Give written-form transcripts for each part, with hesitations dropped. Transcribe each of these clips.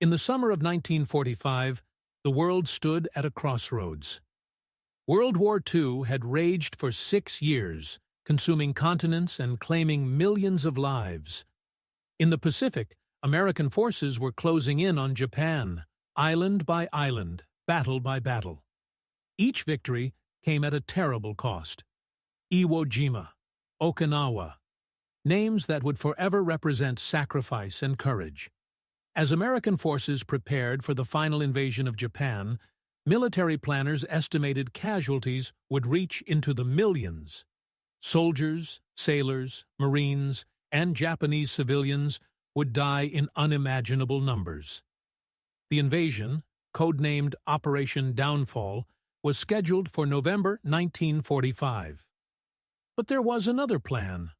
In the summer of 1945, the world stood at a crossroads. World War II had raged for 6 years, consuming continents and claiming millions of lives. In the Pacific, American forces were closing in on Japan, island by island, battle by battle. Each victory came at a terrible cost. Iwo Jima, Okinawa, names that would forever represent sacrifice and courage. As American forces prepared for the final invasion of Japan, military planners estimated casualties would reach into the millions. Soldiers, sailors, Marines, and Japanese civilians would die in unimaginable numbers. The invasion, codenamed Operation Downfall, was scheduled for November 1945. But there was another plan,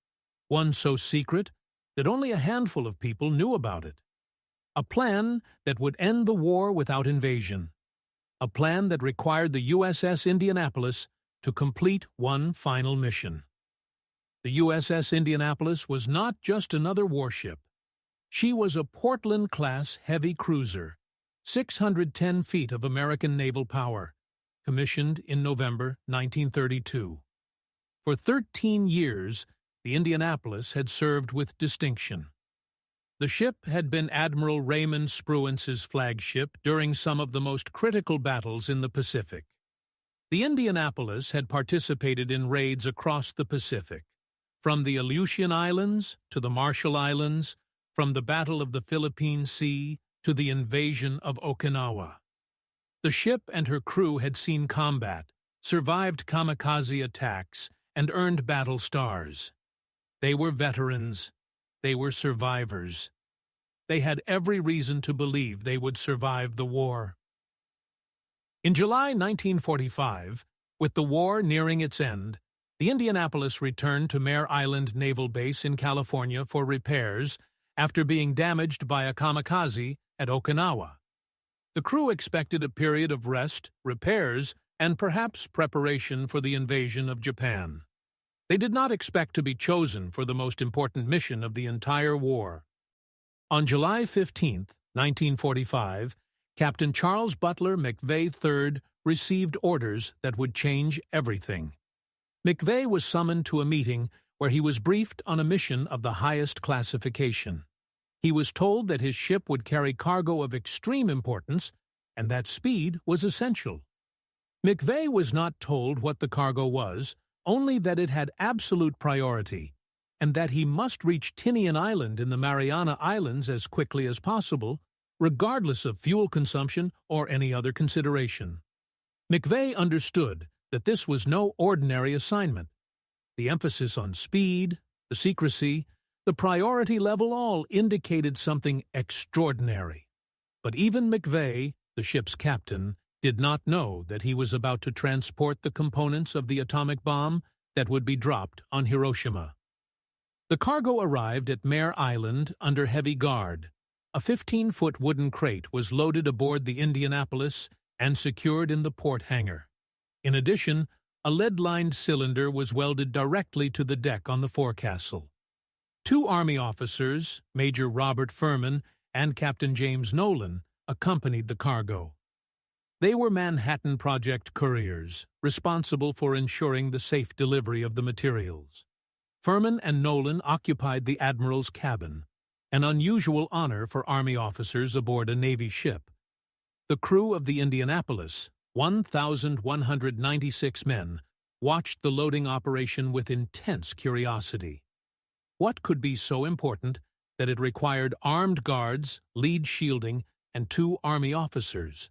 one so secret that only a handful of people knew about it. A plan that would end the war without invasion. A plan that required the USS Indianapolis to complete one final mission. The USS Indianapolis was not just another warship. She was a Portland-class heavy cruiser, 610 feet of American naval power, commissioned in November 1932. For 13 years, the Indianapolis had served with distinction. The ship had been Admiral Raymond Spruance's flagship during some of the most critical battles in the Pacific. The Indianapolis had participated in raids across the Pacific, from the Aleutian Islands to the Marshall Islands, from the Battle of the Philippine Sea to the invasion of Okinawa. The ship and her crew had seen combat, survived kamikaze attacks, and earned battle stars. They were veterans. They were survivors. They had every reason to believe they would survive the war. In July 1945, with the war nearing its end, the Indianapolis returned to Mare Island Naval Base in California for repairs after being damaged by a kamikaze at Okinawa. The crew expected a period of rest, repairs, and perhaps preparation for the invasion of Japan. They did not expect to be chosen for the most important mission of the entire war. On July 15, 1945, Captain Charles Butler McVeigh III received orders that would change everything. McVeigh was summoned to a meeting where he was briefed on a mission of the highest classification. He was told that his ship would carry cargo of extreme importance and that speed was essential. McVeigh was not told what the cargo was, only that it had absolute priority, and that he must reach Tinian Island in the Mariana Islands as quickly as possible, regardless of fuel consumption or any other consideration. McVeigh understood that this was no ordinary assignment. The emphasis on speed, the secrecy, the priority level all indicated something extraordinary. But even McVeigh, the ship's captain, did not know that he was about to transport the components of the atomic bomb that would be dropped on Hiroshima. The cargo arrived at Mare Island under heavy guard. A 15-foot wooden crate was loaded aboard the Indianapolis and secured in the port hangar. In addition, a lead-lined cylinder was welded directly to the deck on the forecastle. 2 Army officers, Major Robert Furman and Captain James Nolan, accompanied the cargo. They were Manhattan Project couriers, responsible for ensuring the safe delivery of the materials. Furman and Nolan occupied the Admiral's cabin, an unusual honor for Army officers aboard a Navy ship. The crew of the Indianapolis, 1,196 men, watched the loading operation with intense curiosity. What could be so important that it required armed guards, lead shielding, and 2 Army officers?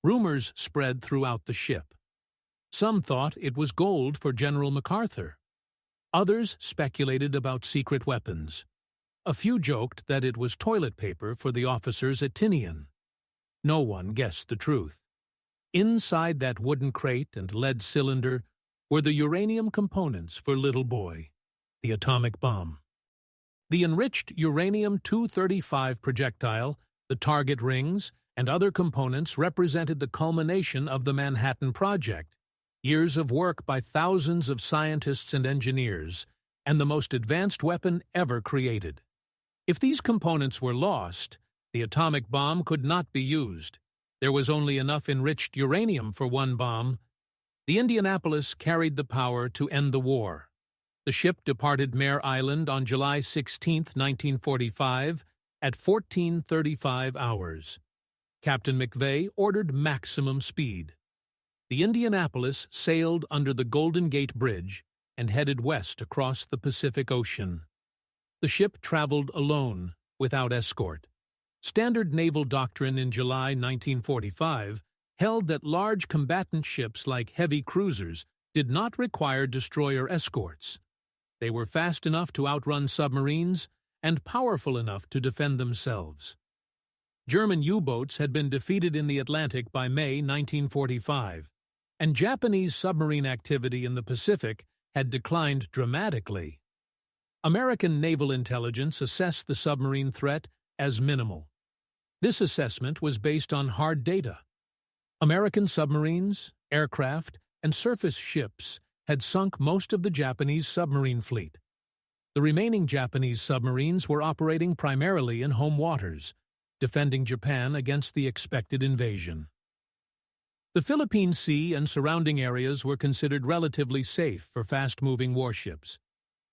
Rumors spread throughout the ship. Some thought it was gold for General MacArthur. Others speculated about secret weapons. A few joked that it was toilet paper for the officers at Tinian. No one guessed the truth. Inside that wooden crate and lead cylinder were the uranium components for Little Boy, the atomic bomb. The enriched uranium-235 projectile, the target rings, and other components represented the culmination of the Manhattan Project, years of work by thousands of scientists and engineers, and the most advanced weapon ever created. If these components were lost, The atomic bomb could not be used. There was only enough enriched uranium for one bomb. The Indianapolis carried the power to end the war. The ship departed Mare Island on July 16, 1945, at 14:35 hours. Captain McVeigh ordered maximum speed. The Indianapolis sailed under the Golden Gate Bridge and headed west across the Pacific Ocean. The ship traveled alone, without escort. Standard naval doctrine in July 1945 held that large combatant ships like heavy cruisers did not require destroyer escorts. They were fast enough to outrun submarines and powerful enough to defend themselves. German U-boats had been defeated in the Atlantic by May 1945, and Japanese submarine activity in the Pacific had declined dramatically. American naval intelligence assessed the submarine threat as minimal. This assessment was based on hard data. American submarines, aircraft, and surface ships had sunk most of the Japanese submarine fleet. The remaining Japanese submarines were operating primarily in home waters, defending Japan against the expected invasion. The Philippine Sea and surrounding areas were considered relatively safe for fast-moving warships.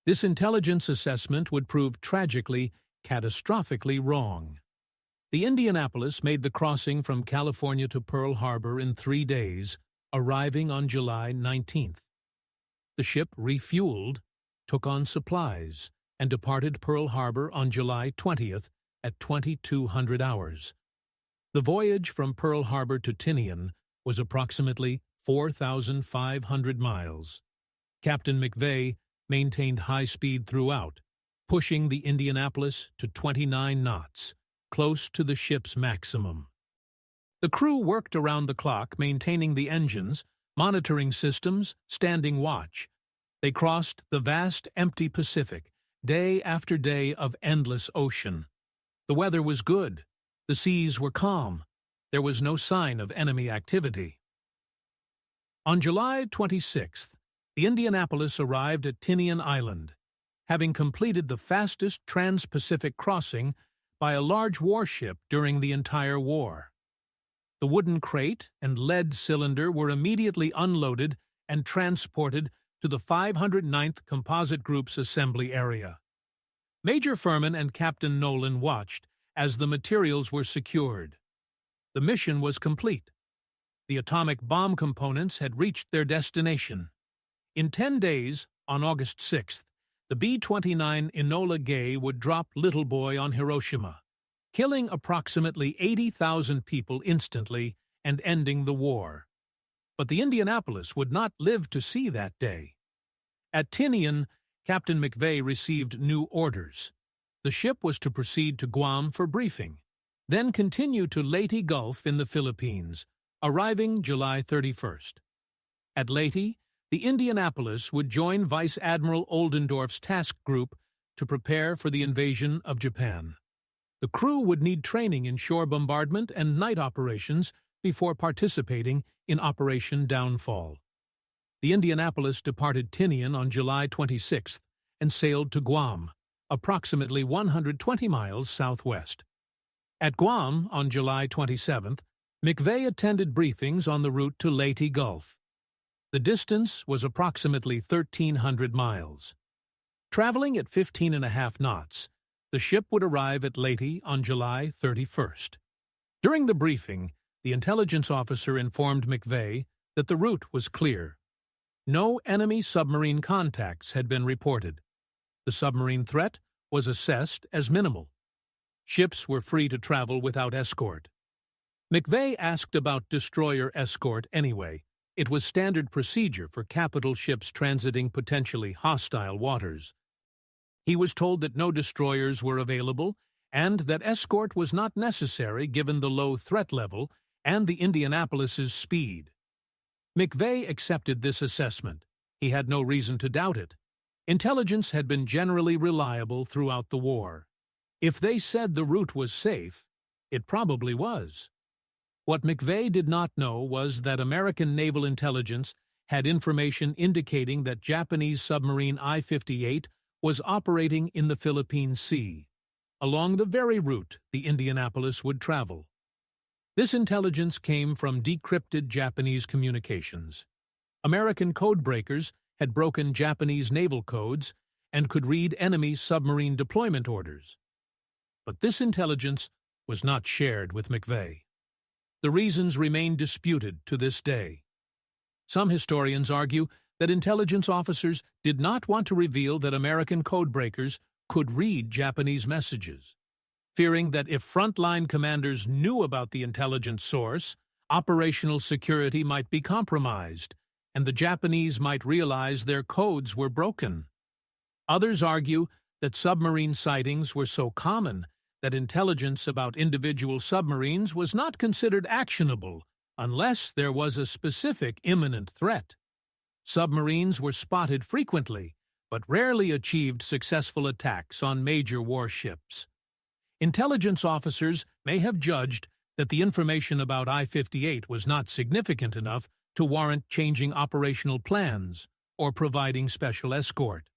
This intelligence assessment would prove tragically, catastrophically wrong. The Indianapolis made the crossing from California to Pearl Harbor in 3 days, arriving on July 19th. The ship refueled, took on supplies, and departed Pearl Harbor on July 20th at 2200 hours. The voyage from Pearl Harbor to Tinian was approximately 4,500 miles. Captain McVeigh maintained high speed throughout, pushing the Indianapolis to 29 knots, close to the ship's maximum. The crew worked around the clock, maintaining the engines, monitoring systems, standing watch. They crossed the vast, empty Pacific, day after day of endless ocean. The weather was good. The seas were calm. There was no sign of enemy activity. On July 26th, the Indianapolis arrived at Tinian Island, having completed the fastest trans-Pacific crossing by a large warship during the entire war. The wooden crate and lead cylinder were immediately unloaded and transported to the 509th Composite Group's assembly area. Major Furman and Captain Nolan watched as the materials were secured. The mission was complete. The atomic bomb components had reached their destination. In 10 days, on August 6th, the B-29 Enola Gay would drop Little Boy on Hiroshima, killing approximately 80,000 people instantly and ending the war. But the Indianapolis would not live to see that day. At Tinian, Captain McVeigh received new orders. The ship was to proceed to Guam for briefing, then continue to Leyte Gulf in the Philippines, arriving July 31st. At Leyte, the Indianapolis would join Vice Admiral Oldendorf's task group to prepare for the invasion of Japan. The crew would need training in shore bombardment and night operations before participating in Operation Downfall. The Indianapolis departed Tinian on July 26th and sailed to Guam, approximately 120 miles southwest. At Guam on July 27th, McVeigh attended briefings on the route to Leyte Gulf. The distance was approximately 1,300 miles. Traveling at 15.5 knots, the ship would arrive at Leyte on July 31st. During the briefing, the intelligence officer informed McVeigh that the route was clear. No enemy submarine contacts had been reported. The submarine threat was assessed as minimal. Ships were free to travel without escort. McVeigh asked about destroyer escort anyway. It was standard procedure for capital ships transiting potentially hostile waters. He was told that no destroyers were available and that escort was not necessary given the low threat level and the Indianapolis's speed. McVeigh accepted this assessment. He had no reason to doubt it. Intelligence had been generally reliable throughout the war. If they said the route was safe, it probably was. What McVeigh did not know was that American naval intelligence had information indicating that Japanese submarine I-58 was operating in the Philippine Sea. along the very route the Indianapolis would travel. This intelligence came from decrypted Japanese communications. American codebreakers had broken Japanese naval codes and could read enemy submarine deployment orders. But this intelligence was not shared with McVeigh. The reasons remain disputed to this day. Some historians argue that intelligence officers did not want to reveal that American codebreakers could read Japanese messages, fearing that if frontline commanders knew about the intelligence source, operational security might be compromised, and the Japanese might realize their codes were broken. Others argue that submarine sightings were so common that intelligence about individual submarines was not considered actionable unless there was a specific imminent threat. Submarines were spotted frequently, but rarely achieved successful attacks on major warships. Intelligence officers may have judged that the information about I-58 was not significant enough to warrant changing operational plans or providing special escort.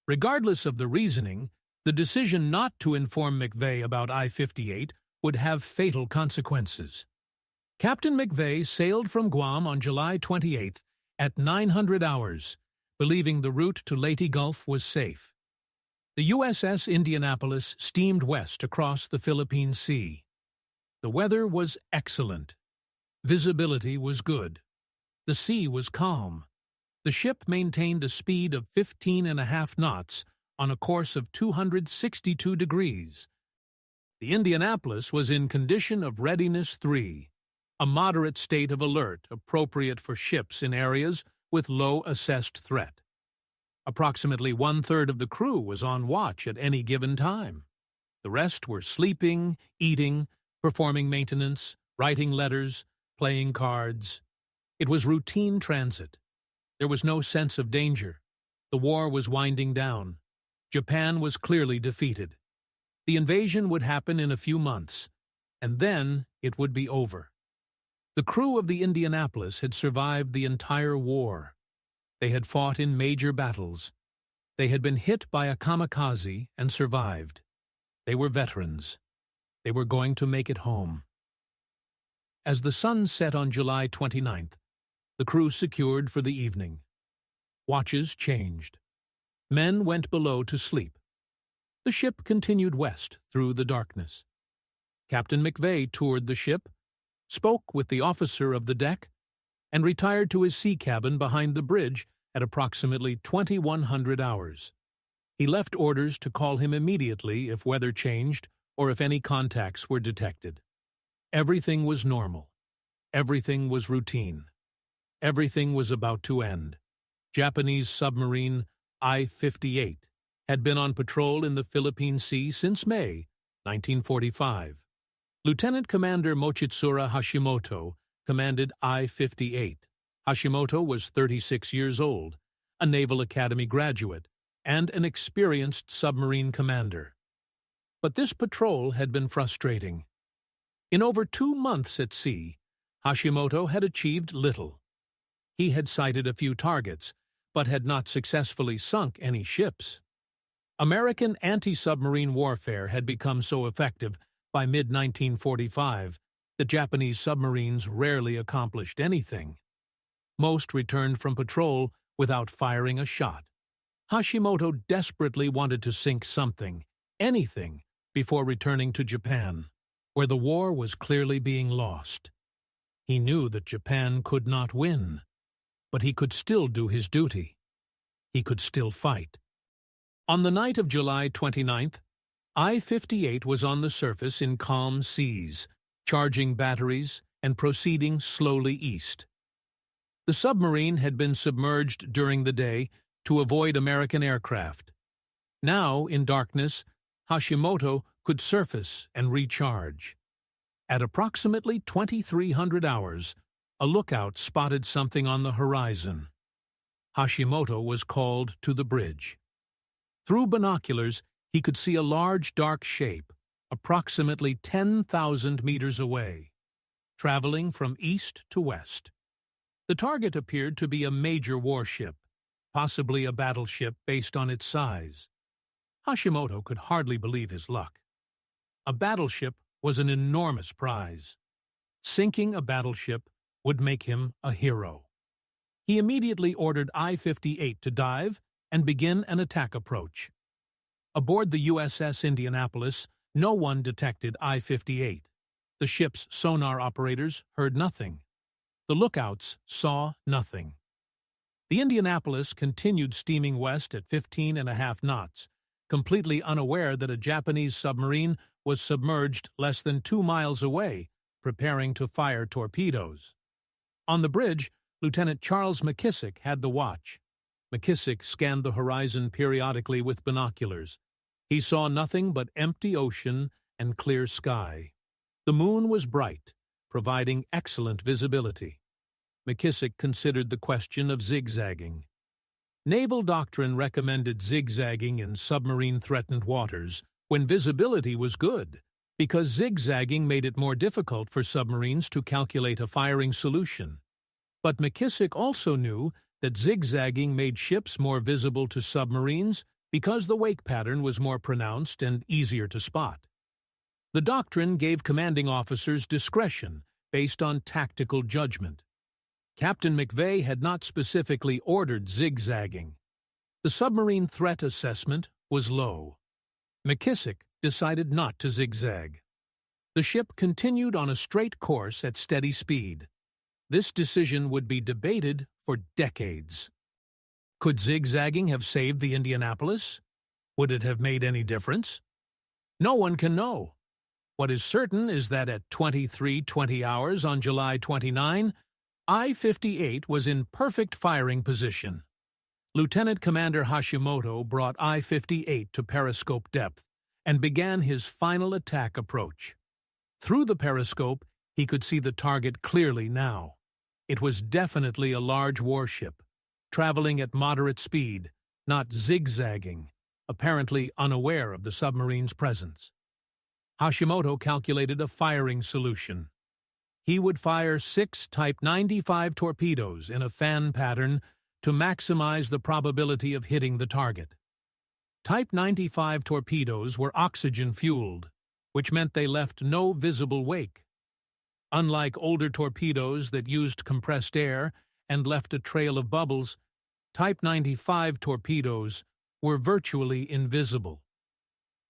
Regardless of the reasoning, the decision not to inform McVeigh about I-58 would have fatal consequences. Captain McVeigh sailed from Guam on July 28th at 900 hours, believing the route to Leyte Gulf was safe. The USS Indianapolis steamed west across the Philippine Sea. The weather was excellent. Visibility was good. The sea was calm. The ship maintained a speed of 15.5 knots on a course of 262 degrees. The Indianapolis was in condition of readiness 3, a moderate state of alert appropriate for ships in areas with low assessed threat. Approximately 1/3 of the crew was on watch at any given time. The rest were sleeping, eating, performing maintenance, writing letters, playing cards. It was routine transit. There was no sense of danger. The war was winding down. Japan was clearly defeated. The invasion would happen in a few months, and then it would be over. The crew of the Indianapolis had survived the entire war. They had fought in major battles. They had been hit by a kamikaze and survived. They were veterans. They were going to make it home. As the sun set on July 29th, the crew secured for the evening. Watches changed. Men went below to sleep. The ship continued west through the darkness. Captain McVeigh toured the ship, spoke with the officer of the deck, and retired to his sea cabin behind the bridge at approximately 2100 hours. He left orders to call him immediately if weather changed or if any contacts were detected. Everything was normal. Everything was routine. Everything was about to end. Japanese submarine I-58 had been on patrol in the Philippine Sea since May 1945. Lieutenant Commander Mochitsura Hashimoto commanded I-58. Hashimoto was 36 years old, a Naval Academy graduate, and an experienced submarine commander. But this patrol had been frustrating. In over 2 months at sea, Hashimoto had achieved little. He had sighted a few targets, but had not successfully sunk any ships. American anti-submarine warfare had become so effective by mid-1945 that Japanese submarines rarely accomplished anything. Most returned from patrol without firing a shot. Hashimoto desperately wanted to sink something, anything, before returning to Japan, where the war was clearly being lost. He knew that Japan could not win, but he could still do his duty. He could still fight. On the night of July 29th, I-58 was on the surface in calm seas, charging batteries and proceeding slowly east. The submarine had been submerged during the day to avoid American aircraft. Now, in darkness, Hashimoto could surface and recharge. At approximately 2300 hours, a lookout spotted something on the horizon. Hashimoto was called to the bridge. Through binoculars, he could see a large dark shape, approximately 10,000 meters away, traveling from east to west. The target appeared to be a major warship, possibly a battleship based on its size. Hashimoto could hardly believe his luck. A battleship was an enormous prize. Sinking a battleship would make him a hero. He immediately ordered I-58 to dive and begin an attack approach. Aboard the USS Indianapolis, no one detected I-58. The ship's sonar operators heard nothing. The lookouts saw nothing. The Indianapolis continued steaming west at 15.5 knots, completely unaware that a Japanese submarine was submerged less than 2 miles away, preparing to fire torpedoes. On the bridge, Lieutenant Charles McKissick had the watch. McKissick scanned the horizon periodically with binoculars. He saw nothing but empty ocean and clear sky. The moon was bright, providing excellent visibility. McKissick considered the question of zigzagging. Naval doctrine recommended zigzagging in submarine-threatened waters when visibility was good, because zigzagging made it more difficult for submarines to calculate a firing solution. But McKissick also knew that zigzagging made ships more visible to submarines because the wake pattern was more pronounced and easier to spot. The doctrine gave commanding officers discretion based on tactical judgment. Captain McVeigh had not specifically ordered zigzagging. The submarine threat assessment was low. McKissick decided not to zigzag. The ship continued on a straight course at steady speed. This decision would be debated for decades. Could zigzagging have saved the Indianapolis? Would it have made any difference? No one can know. What is certain is that at 23:20 hours on July 29, I-58 was in perfect firing position. Lieutenant Commander Hashimoto brought I-58 to periscope depth and began his final attack approach. Through the periscope, he could see the target clearly now. It was definitely a large warship, traveling at moderate speed, not zigzagging, apparently unaware of the submarine's presence. Hashimoto calculated a firing solution. He would fire 6 Type 95 torpedoes in a fan pattern to maximize the probability of hitting the target. Type 95 torpedoes were oxygen-fueled, which meant they left no visible wake. Unlike older torpedoes that used compressed air and left a trail of bubbles, Type 95 torpedoes were virtually invisible.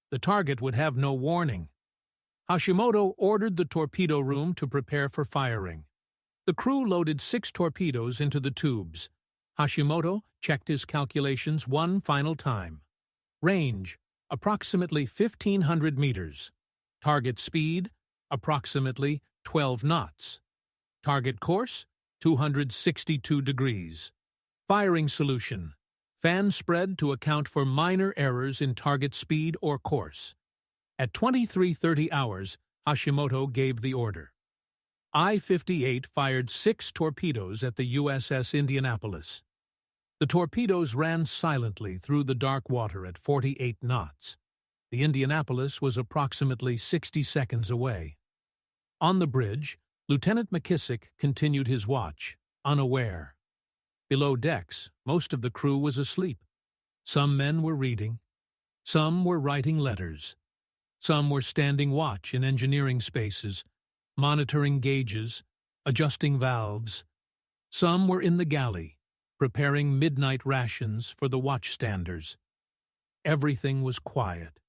The target would have no warning. Hashimoto ordered the torpedo room to prepare for firing. The crew loaded 6 torpedoes into the tubes. Hashimoto checked his calculations one final time. Range, approximately 1,500 meters. Target speed, approximately 12 knots. Target course, 262 degrees. Firing solution, fan spread to account for minor errors in target speed or course. At 23:30 hours, Hashimoto gave the order. I-58 fired 6 torpedoes at the USS Indianapolis. The torpedoes ran silently through the dark water at 48 knots. The Indianapolis was approximately 60 seconds away. On the bridge, Lieutenant McKissick continued his watch, unaware. Below decks, most of the crew was asleep. Some men were reading. Some were writing letters. Some were standing watch in engineering spaces, monitoring gauges, adjusting valves. Some were in the galley, preparing midnight rations for the watchstanders. Everything was quiet.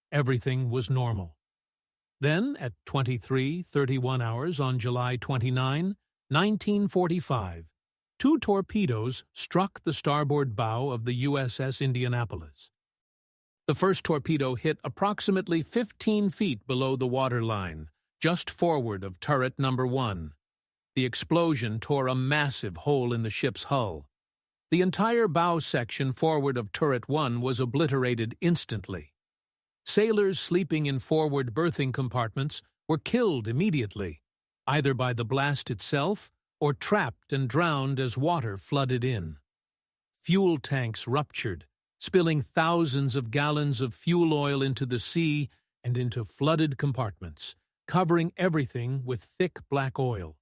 Everything was normal. Then, at 23:31 hours on July 29, 1945, 2 torpedoes struck the starboard bow of the USS Indianapolis. The first torpedo hit approximately 15 feet below the waterline, just forward of turret number 1. The explosion tore a massive hole in the ship's hull. The entire bow section forward of turret 1 was obliterated instantly. Sailors sleeping in forward berthing compartments were killed immediately, either by the blast itself or trapped and drowned as water flooded in. Fuel tanks ruptured, spilling thousands of gallons of fuel oil into the sea and into flooded compartments, covering everything with thick black oil.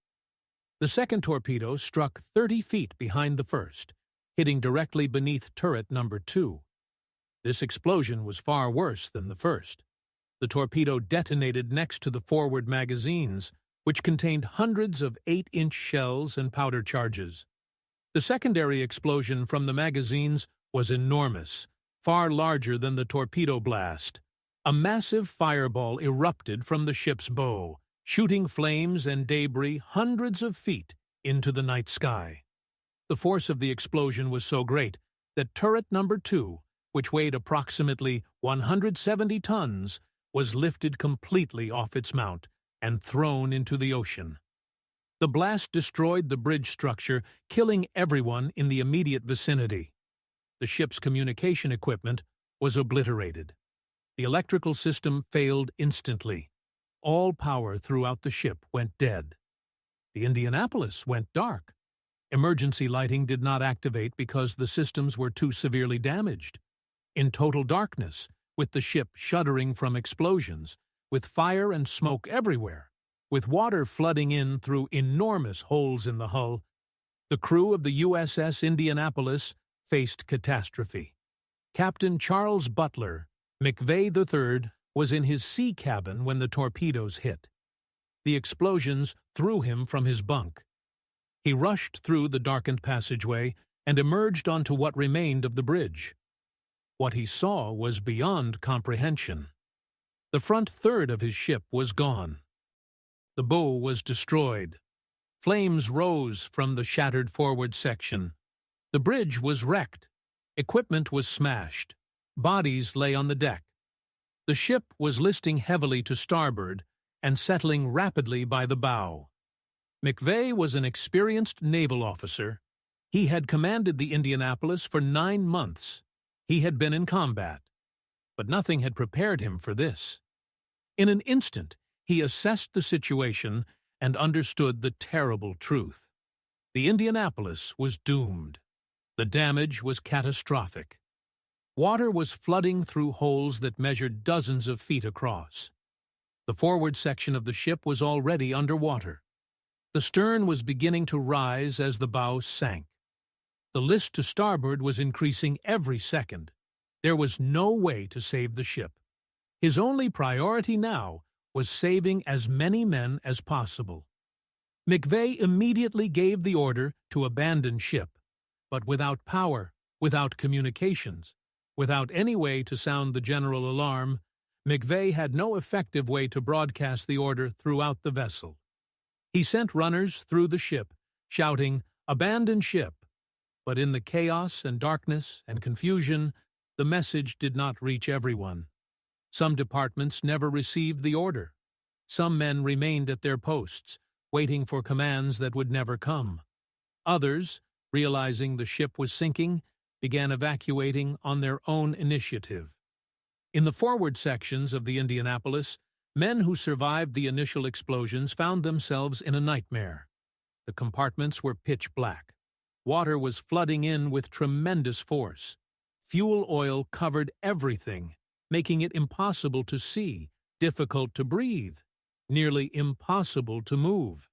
The second torpedo struck 30 feet behind the first, hitting directly beneath turret number 2. This explosion was far worse than the first. The torpedo detonated next to the forward magazines, which contained hundreds of 8-inch shells and powder charges. The secondary explosion from the magazines was enormous, far larger than the torpedo blast. A massive fireball erupted from the ship's bow, shooting flames and debris hundreds of feet into the night sky. The force of the explosion was so great that turret number 2, which weighed approximately 170 tons, was lifted completely off its mount and thrown into the ocean. The blast destroyed the bridge structure, killing everyone in the immediate vicinity. The ship's communication equipment was obliterated. The electrical system failed instantly. All power throughout the ship went dead. The Indianapolis went dark. Emergency lighting did not activate because the systems were too severely damaged. In total darkness, with the ship shuddering from explosions, with fire and smoke everywhere, with water flooding in through enormous holes in the hull, the crew of the USS Indianapolis faced catastrophe. Captain Charles Butler, McVeigh III, was in his sea cabin when the torpedoes hit. The explosions threw him from his bunk. He rushed through the darkened passageway and emerged onto what remained of the bridge. What he saw was beyond comprehension. The front third of his ship was gone. The bow was destroyed. Flames rose from the shattered forward section. The bridge was wrecked. Equipment was smashed. Bodies lay on the deck. The ship was listing heavily to starboard and settling rapidly by the bow. McVeigh was an experienced naval officer. He had commanded the Indianapolis for 9 months. He had been in combat. But nothing had prepared him for this. In an instant, he assessed the situation and understood the terrible truth. The Indianapolis was doomed. The damage was catastrophic. Water was flooding through holes that measured dozens of feet across. The forward section of the ship was already underwater. The stern was beginning to rise as the bow sank. The list to starboard was increasing every second. There was no way to save the ship. His only priority now was saving as many men as possible. McVeigh immediately gave the order to abandon ship, but without power, without communications, without any way to sound the general alarm, McVeigh had no effective way to broadcast the order throughout the vessel. He sent runners through the ship, shouting, "Abandon ship!" But in the chaos and darkness and confusion, the message did not reach everyone. Some departments never received the order. Some men remained at their posts, waiting for commands that would never come. Others, realizing the ship was sinking, began evacuating on their own initiative. In the forward sections of the Indianapolis, men who survived the initial explosions found themselves in a nightmare. The compartments were pitch black. Water was flooding in with tremendous force. Fuel oil covered everything, making it impossible to see, difficult to breathe, nearly impossible to move.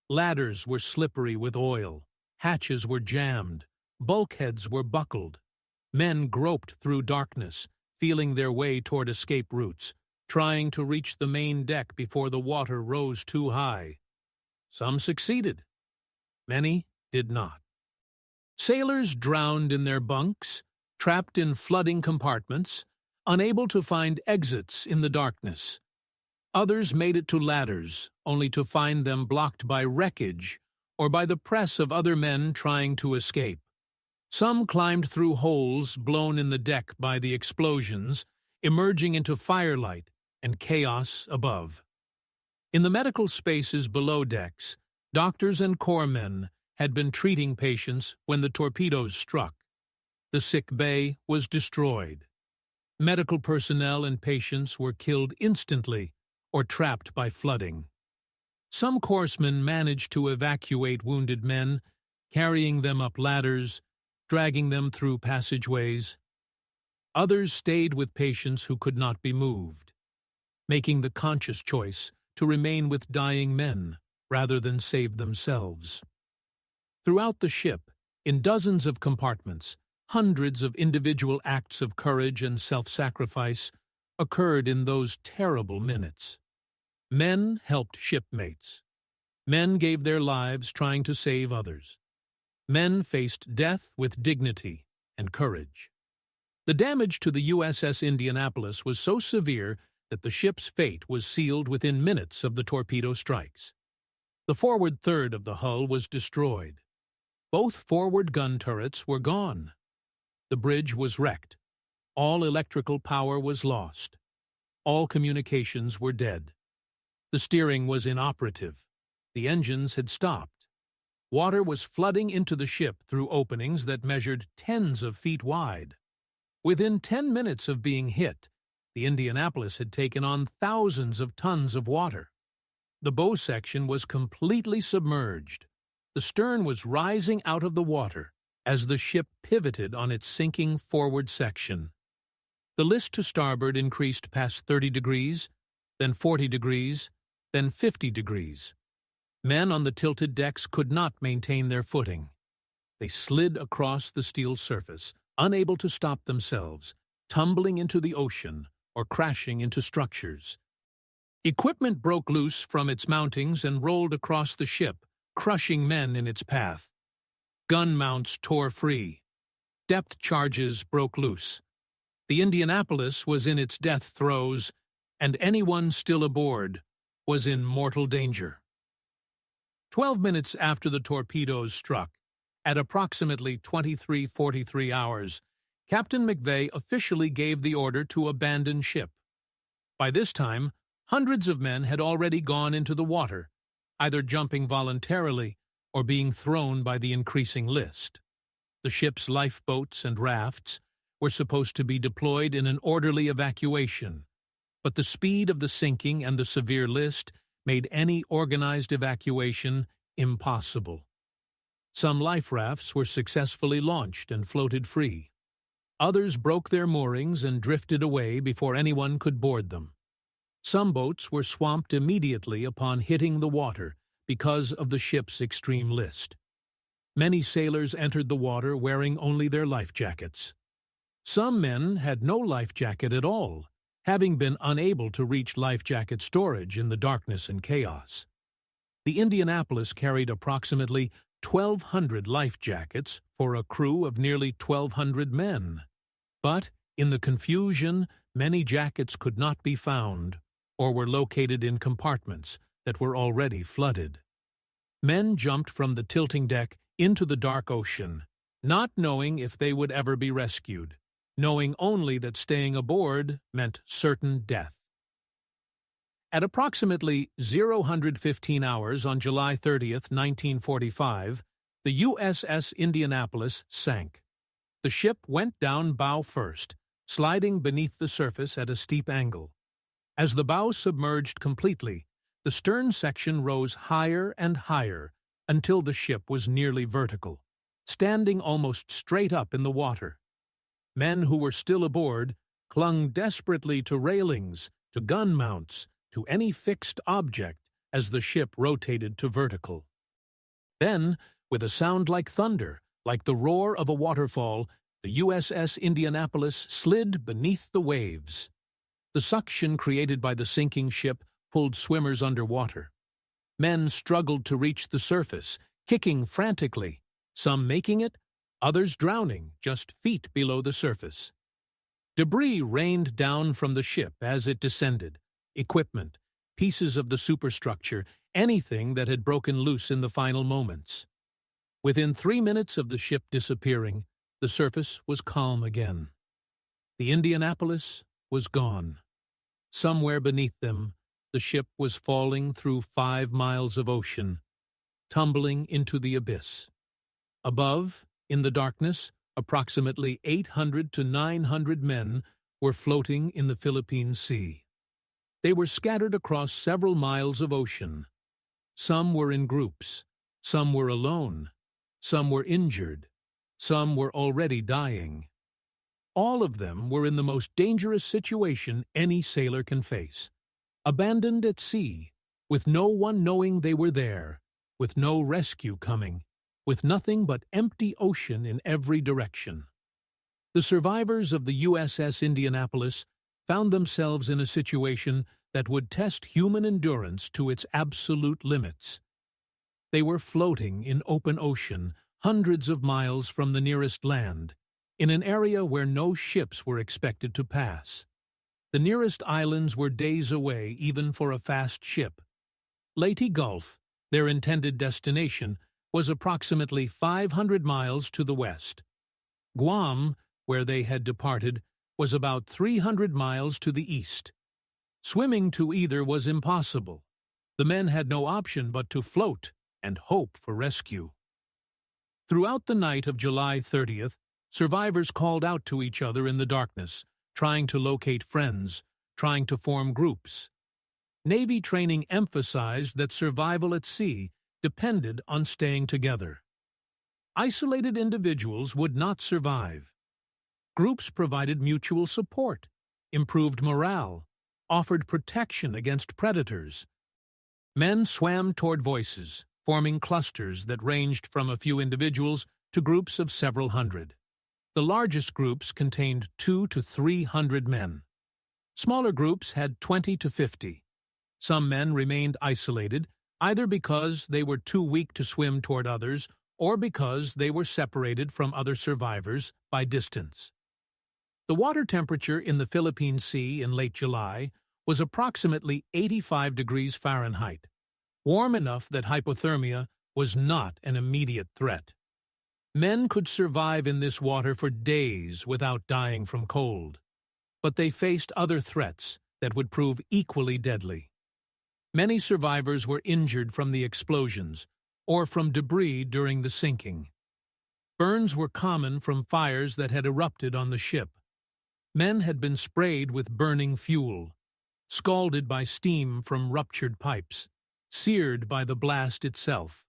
Ladders were slippery with oil. Hatches were jammed. Bulkheads were buckled. Men groped through darkness, feeling their way toward escape routes, trying to reach the main deck before the water rose too high. Some succeeded. Many did not. Sailors drowned in their bunks, trapped in flooding compartments, unable to find exits in the darkness. Others made it to ladders, only to find them blocked by wreckage or by the press of other men trying to escape. Some climbed through holes blown in the deck by the explosions, emerging into firelight and chaos above. In the medical spaces below decks, doctors and corpsmen had been treating patients when the torpedoes struck. The sick bay was destroyed. Medical personnel and patients were killed instantly or trapped by flooding. Some corpsmen managed to evacuate wounded men, carrying them up ladders, dragging them through passageways. Others stayed with patients who could not be moved, making the conscious choice to remain with dying men rather than save themselves. Throughout the ship, in dozens of compartments, hundreds of individual acts of courage and self-sacrifice occurred in those terrible minutes. Men helped shipmates. Men gave their lives trying to save others. Men faced death with dignity and courage. The damage to the USS Indianapolis was so severe that the ship's fate was sealed within minutes of the torpedo strikes. The forward third of the hull was destroyed. Both forward gun turrets were gone. The bridge was wrecked. All electrical power was lost. All communications were dead. The steering was inoperative. The engines had stopped. Water was flooding into the ship through openings that measured tens of feet wide. Within 10 minutes of being hit, the Indianapolis had taken on thousands of tons of water. The bow section was completely submerged. The stern was rising out of the water as the ship pivoted on its sinking forward section. The list to starboard increased past 30 degrees, then 40 degrees, then 50 degrees. Men on the tilted decks could not maintain their footing. They slid across the steel surface, unable to stop themselves, tumbling into the ocean or crashing into structures. Equipment broke loose from its mountings and rolled across the ship, crushing men in its path. Gun mounts tore free. Depth charges broke loose. The Indianapolis was in its death throes, and anyone still aboard was in mortal danger. 12 minutes after the torpedoes struck, at approximately 23:43 hours, Captain McVeigh officially gave the order to abandon ship. By this time, hundreds of men had already gone into the water, either jumping voluntarily or being thrown by the increasing list. The ship's lifeboats and rafts were supposed to be deployed in an orderly evacuation, but the speed of the sinking and the severe list made any organized evacuation impossible. Some life rafts were successfully launched and floated free. Others broke their moorings and drifted away before anyone could board them. Some boats were swamped immediately upon hitting the water because of the ship's extreme list. Many sailors entered the water wearing only their life jackets. Some men had no life jacket at all, having been unable to reach life jacket storage in the darkness and chaos. The Indianapolis carried approximately 1,200 life jackets for a crew of nearly 1,200 men. But, in the confusion, many jackets could not be found or were located in compartments that were already flooded. Men jumped from the tilting deck into the dark ocean, not knowing if they would ever be rescued, knowing only that staying aboard meant certain death. At approximately 00:15 hours on July 30th, 1945, the USS Indianapolis sank. The ship went down bow first, sliding beneath the surface at a steep angle. As the bow submerged completely, the stern section rose higher and higher until the ship was nearly vertical, standing almost straight up in the water. Men who were still aboard clung desperately to railings, to gun mounts, to any fixed object as the ship rotated to vertical. Then, with a sound like thunder, like the roar of a waterfall, the USS Indianapolis slid beneath the waves. The suction created by the sinking ship pulled swimmers underwater. Men struggled to reach the surface, kicking frantically, some making it, others drowning just feet below the surface. Debris rained down from the ship as it descended, equipment, pieces of the superstructure, anything that had broken loose in the final moments. Within 3 minutes of the ship disappearing, the surface was calm again. The Indianapolis was gone. Somewhere beneath them, the ship was falling through 5 miles of ocean, tumbling into the abyss. Above, in the darkness, approximately 800 to 900 men were floating in the Philippine Sea. They were scattered across several miles of ocean. Some were in groups, some were alone, some were injured, some were already dying. All of them were in the most dangerous situation any sailor can face. Abandoned at sea, with no one knowing they were there, with no rescue coming, with nothing but empty ocean in every direction. The survivors of the USS Indianapolis found themselves in a situation that would test human endurance to its absolute limits. They were floating in open ocean, hundreds of miles from the nearest land, in an area where no ships were expected to pass. The nearest islands were days away even for a fast ship. Leyte Gulf, their intended destination, was approximately 500 miles to the west. Guam, where they had departed, was about 300 miles to the east. Swimming to either was impossible. The men had no option but to float and hope for rescue. Throughout the night of July 30th, survivors called out to each other in the darkness, trying to locate friends, trying to form groups. Navy training emphasized that survival at sea depended on staying together. Isolated individuals would not survive. Groups provided mutual support, improved morale, offered protection against predators. Men swam toward voices, forming clusters that ranged from a few individuals to groups of several hundred. The largest groups contained 200 to 300 men. Smaller groups had 20 to 50. Some men remained isolated, either because they were too weak to swim toward others or because they were separated from other survivors by distance. The water temperature in the Philippine Sea in late July was approximately 85 degrees Fahrenheit, warm enough that hypothermia was not an immediate threat. Men could survive in this water for days without dying from cold, but they faced other threats that would prove equally deadly. Many survivors were injured from the explosions or from debris during the sinking. Burns were common from fires that had erupted on the ship. Men had been sprayed with burning fuel, scalded by steam from ruptured pipes, seared by the blast itself.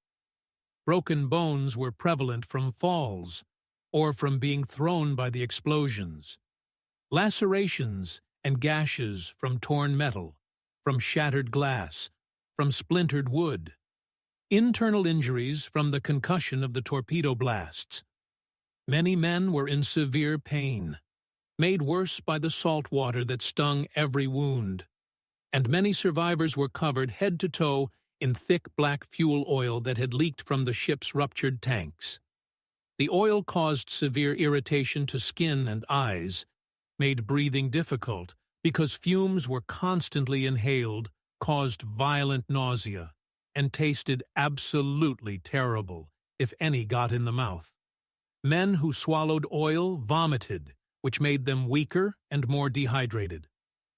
Broken bones were prevalent from falls or from being thrown by the explosions. Lacerations and gashes from torn metal, from shattered glass, from splintered wood. Internal injuries from the concussion of the torpedo blasts. Many men were in severe pain, made worse by the salt water that stung every wound, and many survivors were covered head to toe in thick black fuel oil that had leaked from the ship's ruptured tanks. The oil caused severe irritation to skin and eyes, made breathing difficult because fumes were constantly inhaled, caused violent nausea, and tasted absolutely terrible if any got in the mouth. Men who swallowed oil vomited, which made them weaker and more dehydrated.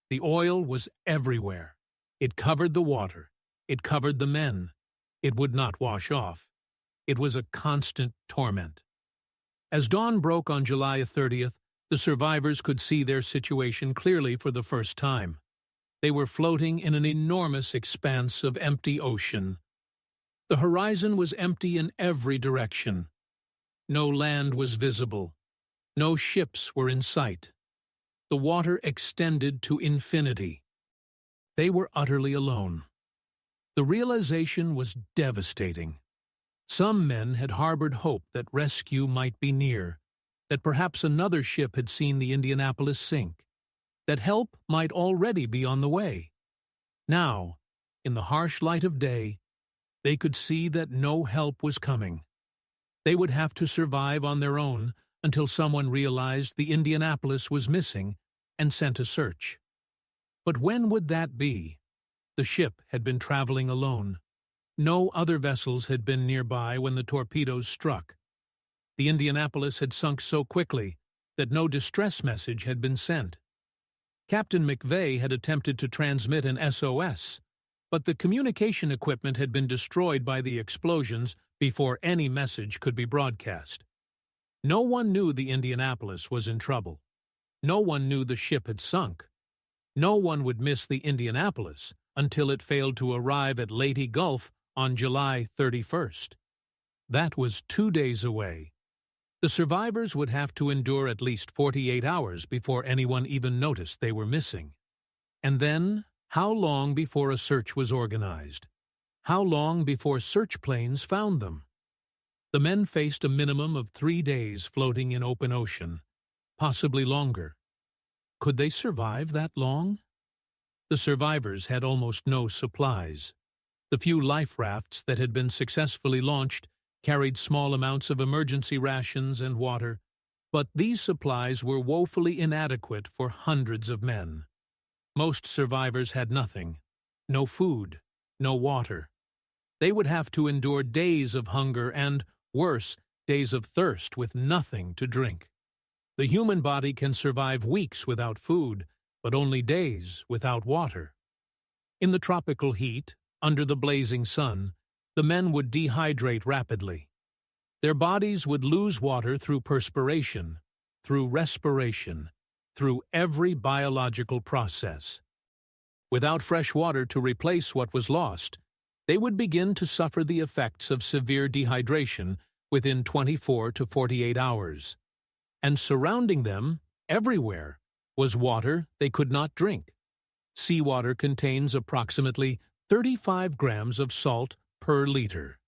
The oil was everywhere. It covered the water. It covered the men. It would not wash off. It was a constant torment. As dawn broke on July 30th, the survivors could see their situation clearly for the first time. They were floating in an enormous expanse of empty ocean. The horizon was empty in every direction. No land was visible. No ships were in sight. The water extended to infinity. They were utterly alone. The realization was devastating. Some men had harbored hope that rescue might be near, that perhaps another ship had seen the Indianapolis sink, that help might already be on the way. Now, in the harsh light of day, they could see that no help was coming. They would have to survive on their own until someone realized the Indianapolis was missing and sent a search. But when would that be? The ship had been traveling alone. No other vessels had been nearby when the torpedoes struck. The Indianapolis had sunk so quickly that no distress message had been sent. Captain McVeigh had attempted to transmit an SOS, but the communication equipment had been destroyed by the explosions before any message could be broadcast. No one knew the Indianapolis was in trouble. No one knew the ship had sunk. No one would miss the Indianapolis until it failed to arrive at Leyte Gulf on July 31st. That was 2 days away. The survivors would have to endure at least 48 hours before anyone even noticed they were missing. And then, how long before a search was organized? How long before search planes found them? The men faced a minimum of 3 days floating in open ocean, possibly longer. could they survive that long? The survivors had almost no supplies. The few life rafts that had been successfully launched carried small amounts of emergency rations and water, but these supplies were woefully inadequate for hundreds of men. Most survivors had nothing, no food, no water. They would have to endure days of hunger and, worse, days of thirst with nothing to drink. The human body can survive weeks without food, but only days without water. In the tropical heat, under the blazing sun, the men would dehydrate rapidly. Their bodies would lose water through perspiration, through respiration, through every biological process. Without fresh water to replace what was lost, they would begin to suffer the effects of severe dehydration within 24 to 48 hours. And surrounding them, everywhere, was water they could not drink. Seawater contains approximately 35 grams of salt per liter.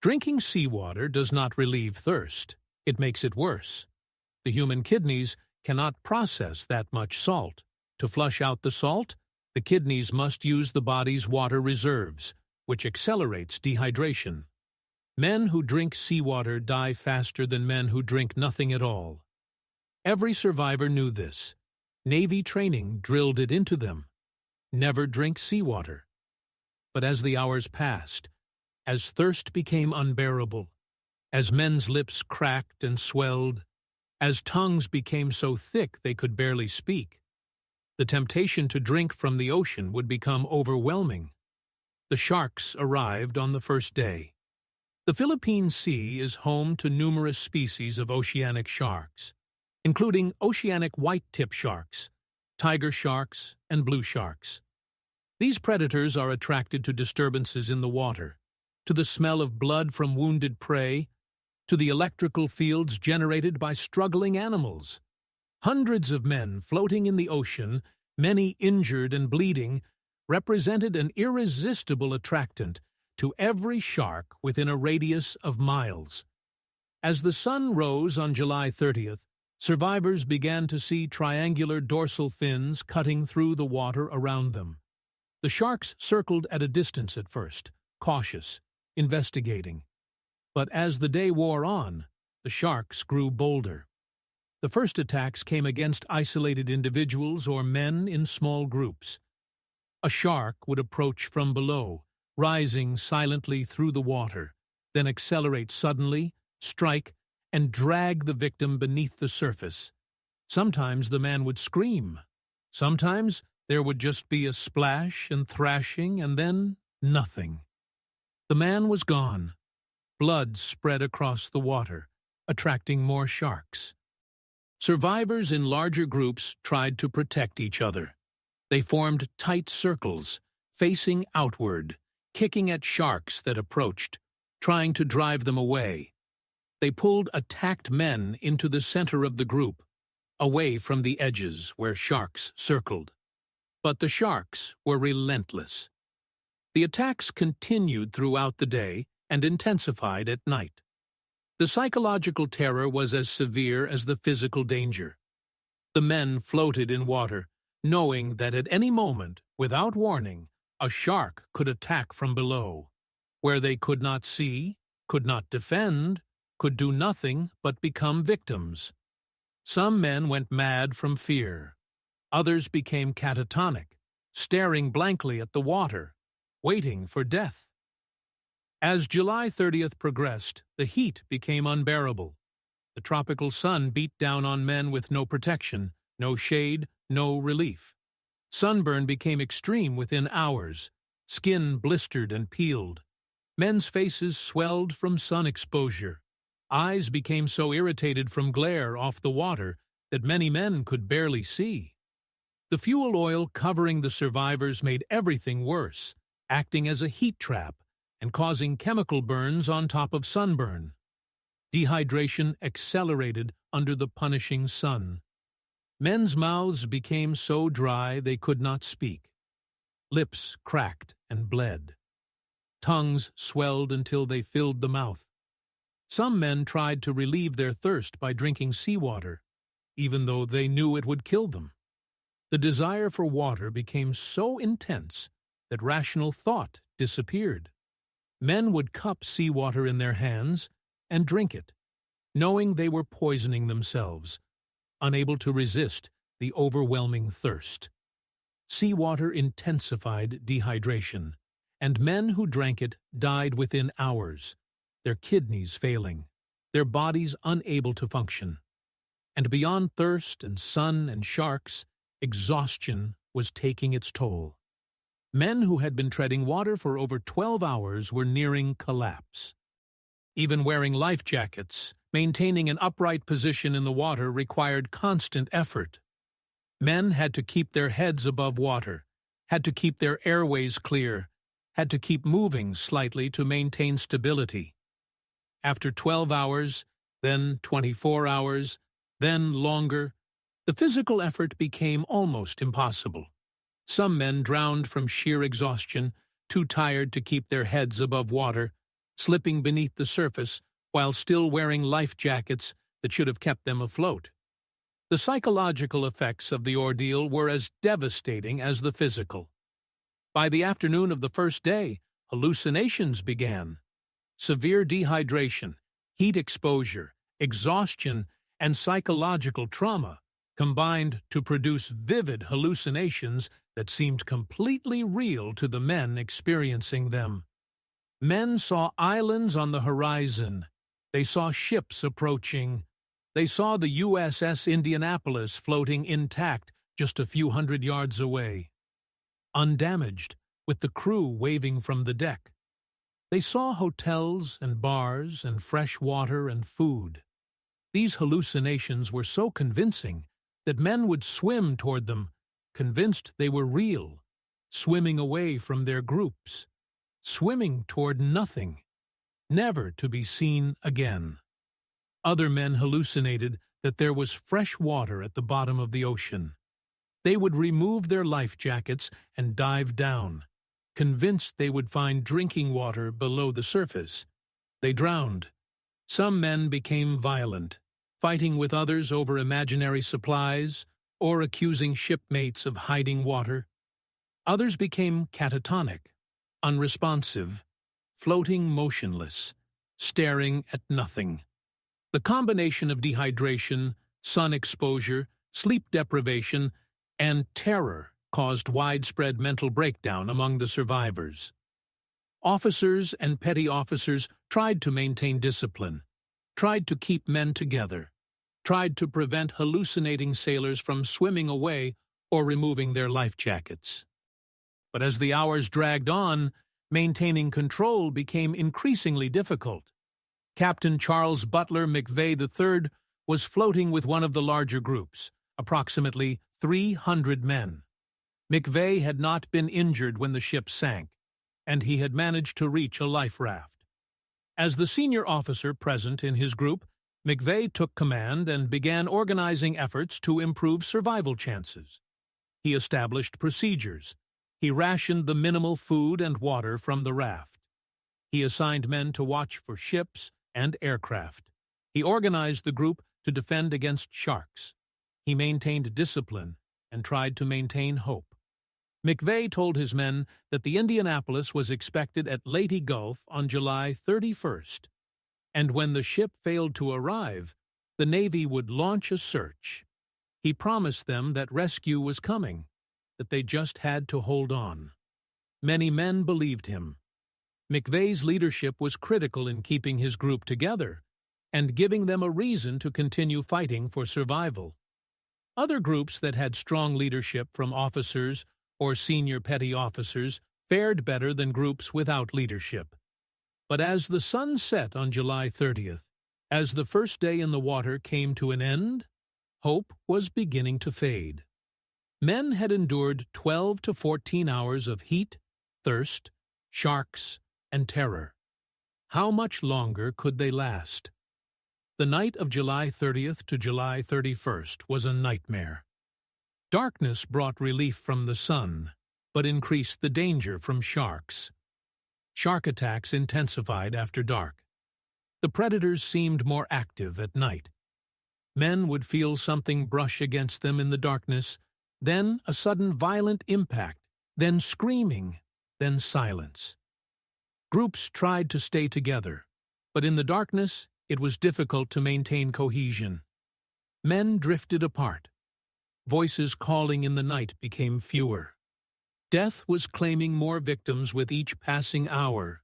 Drinking seawater does not relieve thirst. It makes it worse. The human kidneys cannot process that much salt. To flush out the salt, the kidneys must use the body's water reserves, which accelerates dehydration. Men who drink seawater die faster than men who drink nothing at all. Every survivor knew this. Navy training drilled it into them. Never drink seawater. But as the hours passed, as thirst became unbearable, as men's lips cracked and swelled, as tongues became so thick they could barely speak, the temptation to drink from the ocean would become overwhelming. The sharks arrived on the first day. The Philippine Sea is home to numerous species of oceanic sharks, including oceanic white-tip sharks, tiger sharks, and blue sharks. These predators are attracted to disturbances in the water, to the smell of blood from wounded prey, to the electrical fields generated by struggling animals. Hundreds of men floating in the ocean, many injured and bleeding, represented an irresistible attractant to every shark within a radius of miles. As the sun rose on July 30th, survivors began to see triangular dorsal fins cutting through the water around them. The sharks circled at a distance at first, cautious, investigating. But as the day wore on, the sharks grew bolder. The first attacks came against isolated individuals or men in small groups. A shark would approach from below, rising silently through the water, then accelerate suddenly, strike, and drag the victim beneath the surface. Sometimes the man would scream. Sometimes there would just be a splash and thrashing, and then nothing. The man was gone. Blood spread across the water, attracting more sharks. Survivors in larger groups tried to protect each other. They formed tight circles, facing outward, kicking at sharks that approached, trying to drive them away. They pulled attacked men into the center of the group, away from the edges where sharks circled. But the sharks were relentless. The attacks continued throughout the day and intensified at night. The psychological terror was as severe as the physical danger. The men floated in water, knowing that at any moment, without warning, a shark could attack from below, where they could not see, could not defend, could do nothing but become victims. Some men went mad from fear. Others became catatonic, staring blankly at the water, waiting for death. As July 30th progressed, the heat became unbearable. The tropical sun beat down on men with no protection, no shade, no relief. Sunburn became extreme within hours. Skin blistered and peeled. Men's faces swelled from sun exposure. Eyes became so irritated from glare off the water that many men could barely see. The fuel oil covering the survivors made everything worse, acting as a heat trap and causing chemical burns on top of sunburn. Dehydration accelerated under the punishing sun. Men's mouths became so dry they could not speak. Lips cracked and bled. Tongues swelled until they filled the mouth. Some men tried to relieve their thirst by drinking seawater, even though they knew it would kill them. The desire for water became so intense that rational thought disappeared. Men would cup seawater in their hands and drink it, knowing they were poisoning themselves, unable to resist the overwhelming thirst. Seawater intensified dehydration, and men who drank it died within hours, their kidneys failing, their bodies unable to function. And beyond thirst and sun and sharks, exhaustion was taking its toll. Men who had been treading water for over 12 hours were nearing collapse. Even wearing life jackets, maintaining an upright position in the water required constant effort. Men had to keep their heads above water, had to keep their airways clear, had to keep moving slightly to maintain stability. After 12 hours, then 24 hours, then longer, the physical effort became almost impossible. Some men drowned from sheer exhaustion, too tired to keep their heads above water, slipping beneath the surface while still wearing life jackets that should have kept them afloat. The psychological effects of the ordeal were as devastating as the physical. By the afternoon of the first day, hallucinations began. Severe dehydration, heat exposure, exhaustion, and psychological trauma combined to produce vivid hallucinations that seemed completely real to the men experiencing them. Men saw islands on the horizon. They saw ships approaching. They saw the USS Indianapolis floating intact just a few hundred yards away, undamaged, with the crew waving from the deck. They saw hotels and bars and fresh water and food. These hallucinations were so convincing that men would swim toward them, convinced they were real, swimming away from their groups, swimming toward nothing, never to be seen again. Other men hallucinated that there was fresh water at the bottom of the ocean. They would remove their life jackets and dive down, convinced they would find drinking water below the surface. They drowned. Some men became violent, fighting with others over imaginary supplies or accusing shipmates of hiding water. Others became catatonic, unresponsive, floating motionless, staring at nothing. The combination of dehydration, sun exposure, sleep deprivation, and terror caused widespread mental breakdown among the survivors. Officers and petty officers tried to maintain discipline, tried to keep men together, tried to prevent hallucinating sailors from swimming away or removing their life jackets. But as the hours dragged on, maintaining control became increasingly difficult. Captain Charles Butler McVeigh III was floating with one of the larger groups, approximately 300 men. McVeigh had not been injured when the ship sank, and he had managed to reach a life raft. As the senior officer present in his group, McVeigh took command and began organizing efforts to improve survival chances. He established procedures. He rationed the minimal food and water from the raft. He assigned men to watch for ships and aircraft. He organized the group to defend against sharks. He maintained discipline and tried to maintain hope. McVeigh told his men that the Indianapolis was expected at Leyte Gulf on July 31st, and when the ship failed to arrive, the Navy would launch a search. He promised them that rescue was coming, that they just had to hold on. Many men believed him. McVeigh's leadership was critical in keeping his group together and giving them a reason to continue fighting for survival. Other groups that had strong leadership from officers or senior petty officers fared better than groups without leadership. But as the sun set on July 30th, as the first day in the water came to an end, hope was beginning to fade. Men had endured 12 to 14 hours of heat, thirst, sharks, and terror. How much longer could they last? The night of July 30th to July 31st was a nightmare. Darkness brought relief from the sun, but increased the danger from sharks. Shark attacks intensified after dark. The predators seemed more active at night. Men would feel something brush against them in the darkness, then a sudden violent impact, then screaming, then silence. Groups tried to stay together, but in the darkness it was difficult to maintain cohesion. Men drifted apart. Voices calling in the night became fewer. Death was claiming more victims with each passing hour.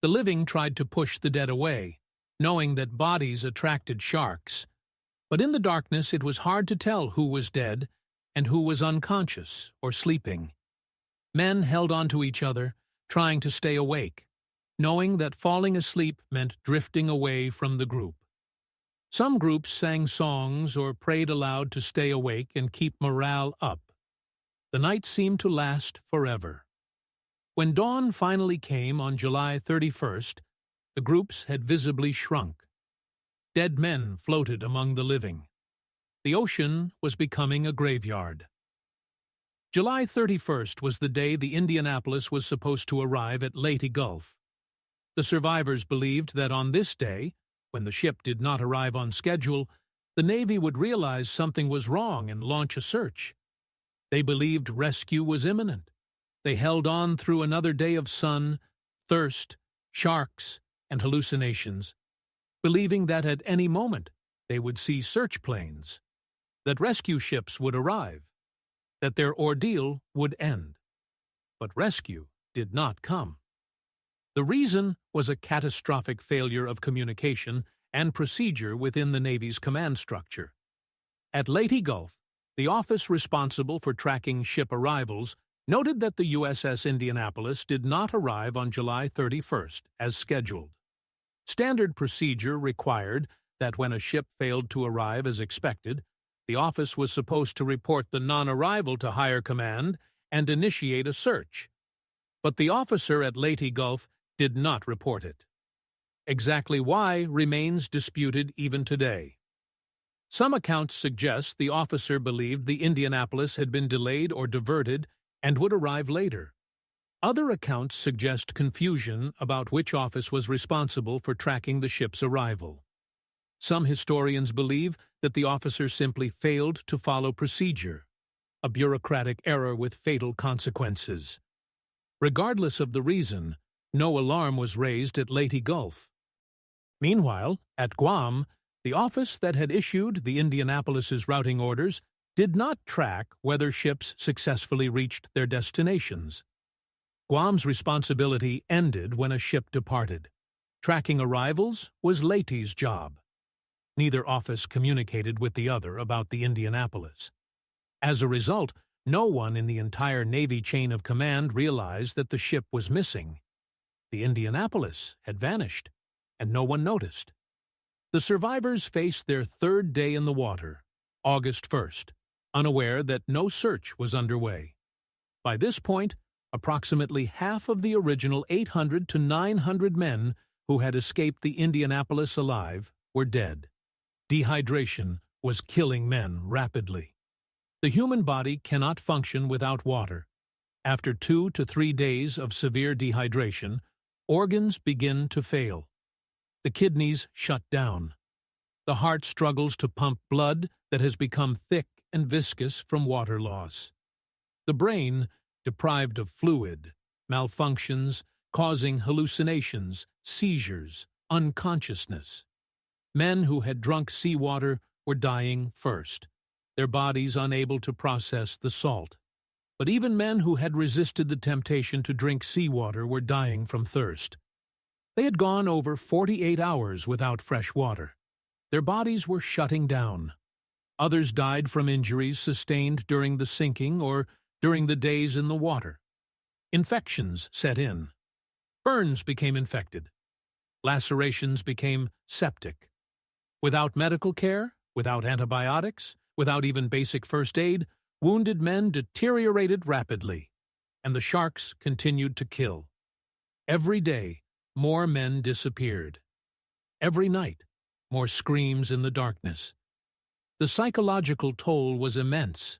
The living tried to push the dead away, knowing that bodies attracted sharks. But in the darkness it was hard to tell who was dead and who was unconscious or sleeping. Men held on to each other, trying to stay awake, knowing that falling asleep meant drifting away from the group. Some groups sang songs or prayed aloud to stay awake and keep morale up. The night seemed to last forever. When dawn finally came on July 31st, the groups had visibly shrunk. Dead men floated among the living. The ocean was becoming a graveyard. July 31st was the day the Indianapolis was supposed to arrive at Leyte Gulf. The survivors believed that on this day, when the ship did not arrive on schedule, the Navy would realize something was wrong and launch a search. They believed rescue was imminent. They held on through another day of sun, thirst, sharks, and hallucinations, believing that at any moment they would see search planes, that rescue ships would arrive, that their ordeal would end. But rescue did not come. The reason was a catastrophic failure of communication and procedure within the Navy's command structure. At Leyte Gulf, the office responsible for tracking ship arrivals noted that the USS Indianapolis did not arrive on July 31st as scheduled. Standard procedure required that when a ship failed to arrive as expected, the office was supposed to report the non-arrival to higher command and initiate a search. But the officer at Leyte Gulf did not report it. Exactly why remains disputed even today. Some accounts suggest the officer believed the Indianapolis had been delayed or diverted and would arrive later. Other accounts suggest confusion about which office was responsible for tracking the ship's arrival. Some historians believe that the officer simply failed to follow procedure, a bureaucratic error with fatal consequences. Regardless of the reason, no alarm was raised at Leyte Gulf. Meanwhile, at Guam, the office that had issued the Indianapolis's routing orders did not track whether ships successfully reached their destinations. Guam's responsibility ended when a ship departed. Tracking arrivals was Leyte's job. Neither office communicated with the other about the Indianapolis. As a result, no one in the entire Navy chain of command realized that the ship was missing. The Indianapolis had vanished, and no one noticed. The survivors faced their third day in the water, August 1st, unaware that no search was underway. By this point, approximately half of the original 800 to 900 men who had escaped the Indianapolis alive were dead. Dehydration was killing men rapidly. The human body cannot function without water. After 2 to 3 days of severe dehydration, organs begin to fail. The kidneys shut down. The heart struggles to pump blood that has become thick and viscous from water loss. The brain, deprived of fluid, malfunctions, causing hallucinations, seizures, unconsciousness. Men who had drunk seawater were dying first, their bodies unable to process the salt. But even men who had resisted the temptation to drink seawater were dying from thirst. They had gone over 48 hours without fresh water. Their bodies were shutting down. Others died from injuries sustained during the sinking or during the days in the water. Infections set in. Burns became infected. Lacerations became septic. Without medical care, without antibiotics, without even basic first aid, wounded men deteriorated rapidly, and the sharks continued to kill. Every day, more men disappeared. Every night, more screams in the darkness. The psychological toll was immense.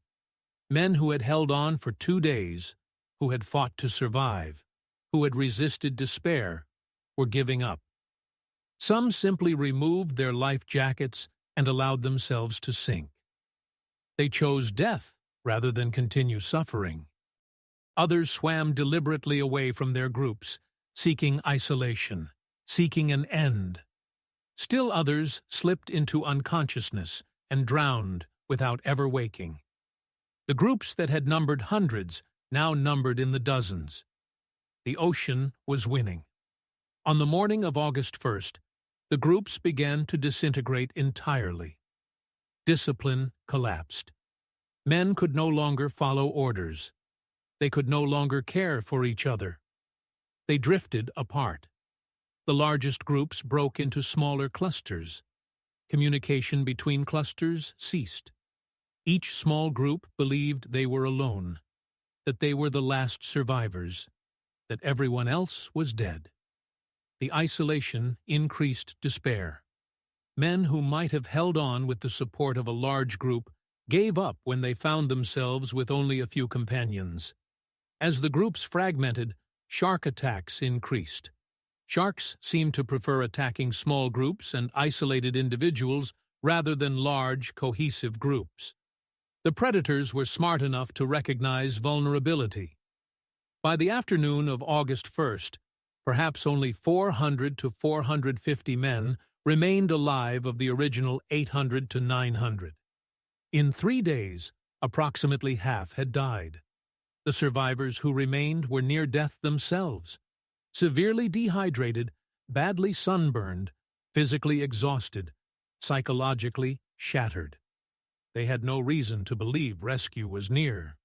Men who had held on for 2 days, who had fought to survive, who had resisted despair, were giving up. Some simply removed their life jackets and allowed themselves to sink. They chose death rather than continue suffering. Others swam deliberately away from their groups, seeking isolation, seeking an end. Still others slipped into unconsciousness and drowned without ever waking. The groups that had numbered hundreds now numbered in the dozens. The ocean was winning. On the morning of August 1st, the groups began to disintegrate entirely. Discipline collapsed. Men could no longer follow orders. They could no longer care for each other. They drifted apart. The largest groups broke into smaller clusters. Communication between clusters ceased. Each small group believed they were alone, that they were the last survivors, that everyone else was dead. The isolation increased despair. Men who might have held on with the support of a large group gave up when they found themselves with only a few companions. As the groups fragmented, shark attacks increased. Sharks seemed to prefer attacking small groups and isolated individuals rather than large, cohesive groups. The predators were smart enough to recognize vulnerability. By the afternoon of August 1st, perhaps only 400 to 450 men remained alive of the original 800 to 900. In 3 days, approximately half had died. The survivors who remained were near death themselves, severely dehydrated, badly sunburned, physically exhausted, psychologically shattered. They had no reason to believe rescue was near.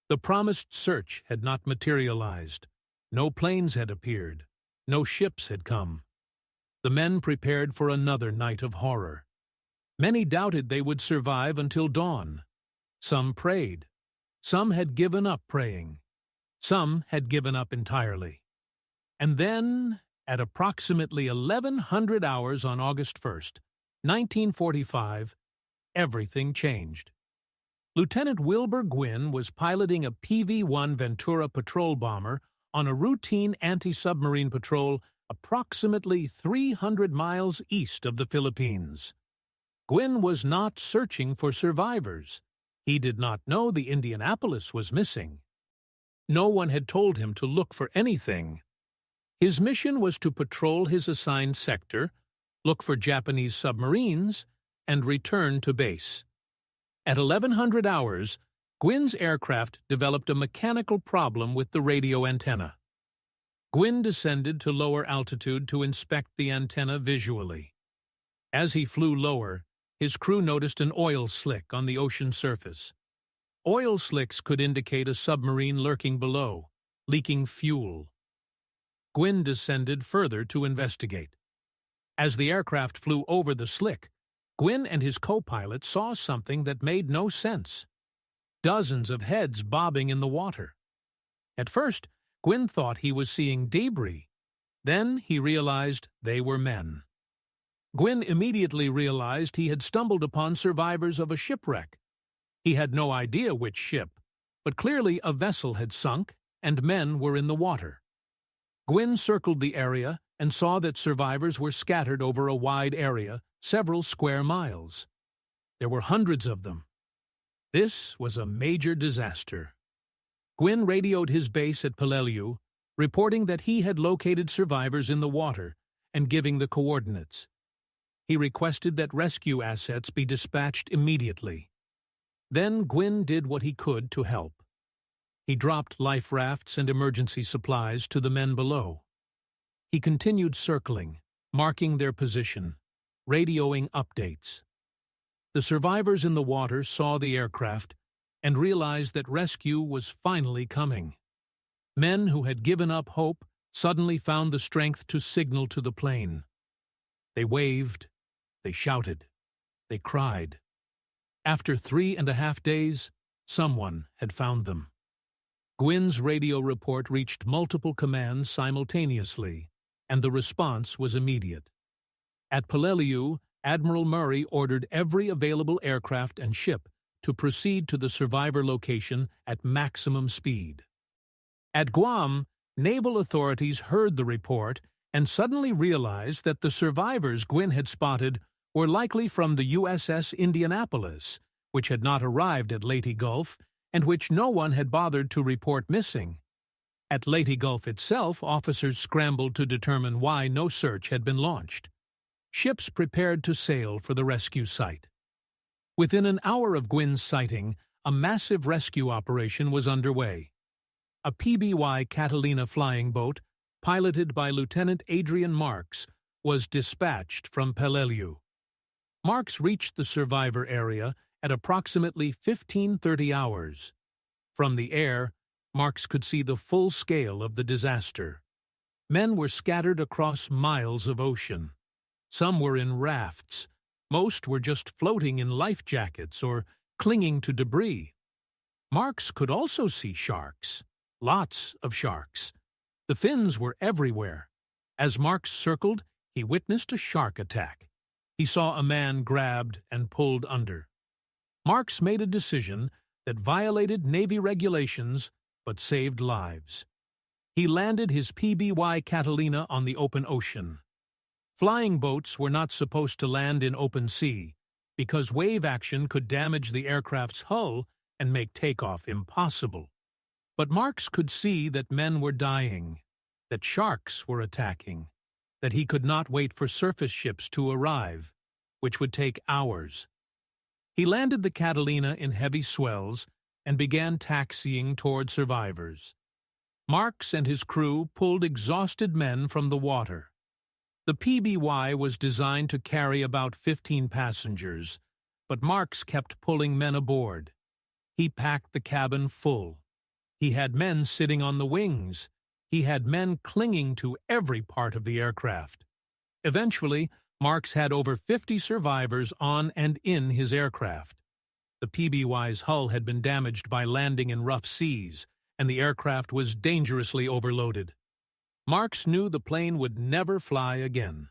The promised search had not materialized. No planes had appeared. No ships had come. The men prepared for another night of horror. Many doubted they would survive until dawn. Some prayed. Some had given up praying. Some had given up entirely. And then, at approximately 1100 hours on August 1st, 1945, everything changed. Lieutenant Wilbur Gwynn was piloting a PV-1 Ventura patrol bomber on a routine anti-submarine patrol approximately 300 miles east of the Philippines. Gwynn was not searching for survivors. He did not know the Indianapolis was missing. No one had told him to look for anything. His mission was to patrol his assigned sector, look for Japanese submarines, and return to base. At 1100 hours, Gwynn's aircraft developed a mechanical problem with the radio antenna. Gwynn descended to lower altitude to inspect the antenna visually. As he flew lower, his crew noticed an oil slick on the ocean surface. Oil slicks could indicate a submarine lurking below, leaking fuel. Gwynn descended further to investigate. As the aircraft flew over the slick, Gwynn and his co-pilot saw something that made no sense. Dozens of heads bobbing in the water. At first, Gwynn thought he was seeing debris. Then he realized they were men. Gwynn immediately realized he had stumbled upon survivors of a shipwreck. He had no idea which ship, but clearly a vessel had sunk and men were in the water. Gwynn circled the area and saw that survivors were scattered over a wide area, several square miles. There were hundreds of them. This was a major disaster. Gwynn radioed his base at Peleliu, reporting that he had located survivors in the water and giving the coordinates. He requested that rescue assets be dispatched immediately. Then Gwynn did what he could to help. He dropped life rafts and emergency supplies to the men below. He continued circling, marking their position, radioing updates. The survivors in the water saw the aircraft and realized that rescue was finally coming. Men who had given up hope suddenly found the strength to signal to the plane. They waved, they shouted, they cried. After 3.5 days, someone had found them. Gwynn's radio report reached multiple commands simultaneously, and the response was immediate. At Peleliu, Admiral Murray ordered every available aircraft and ship to proceed to the survivor location at maximum speed. At Guam, naval authorities heard the report and suddenly realized that the survivors Gwynn had spotted were likely from the USS Indianapolis, which had not arrived at Leyte Gulf and which no one had bothered to report missing. At Leyte Gulf itself, officers scrambled to determine why no search had been launched. Ships prepared to sail for the rescue site. Within an hour of Gwyn's sighting, a massive rescue operation was underway. A PBY Catalina flying boat, piloted by Lieutenant Adrian Marks, was dispatched from Peleliu. Marks reached the survivor area at approximately 15:30 hours. From the air, Marks could see the full scale of the disaster. Men were scattered across miles of ocean. Some were in rafts. Most were just floating in life jackets or clinging to debris. Marks could also see sharks. Lots of sharks. The fins were everywhere. As Marks circled, he witnessed a shark attack. He saw a man grabbed and pulled under. Marks made a decision that violated Navy regulations but saved lives. He landed his PBY Catalina on the open ocean. Flying boats were not supposed to land in open sea because wave action could damage the aircraft's hull and make takeoff impossible. But Marks could see that men were dying, that sharks were attacking, that he could not wait for surface ships to arrive, which would take hours. He landed the Catalina in heavy swells and began taxiing toward survivors. Marks and his crew pulled exhausted men from the water. The PBY was designed to carry about 15 passengers, but Marks kept pulling men aboard. He packed the cabin full. He had men sitting on the wings. He had men clinging to every part of the aircraft. Eventually, Marks had over 50 survivors on and in his aircraft. The PBY's hull had been damaged by landing in rough seas, and the aircraft was dangerously overloaded. Marks knew the plane would never fly again.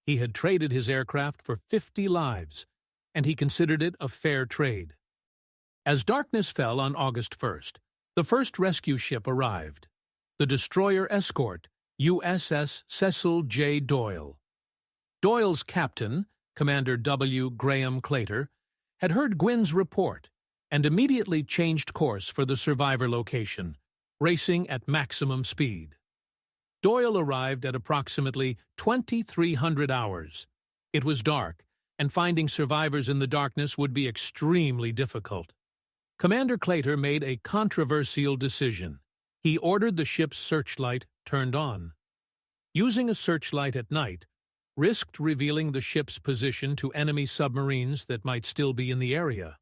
He had traded his aircraft for 50 lives, and he considered it a fair trade. As darkness fell on August 1st, the first rescue ship arrived, the destroyer escort, USS Cecil J. Doyle. Doyle's captain, Commander W. Graham Claytor, had heard Gwyn's report and immediately changed course for the survivor location, racing at maximum speed. Doyle arrived at approximately 2300 hours. It was dark, and finding survivors in the darkness would be extremely difficult. Commander Claytor made a controversial decision. He ordered the ship's searchlight turned on. Using a searchlight at night risked revealing the ship's position to enemy submarines that might still be in the area.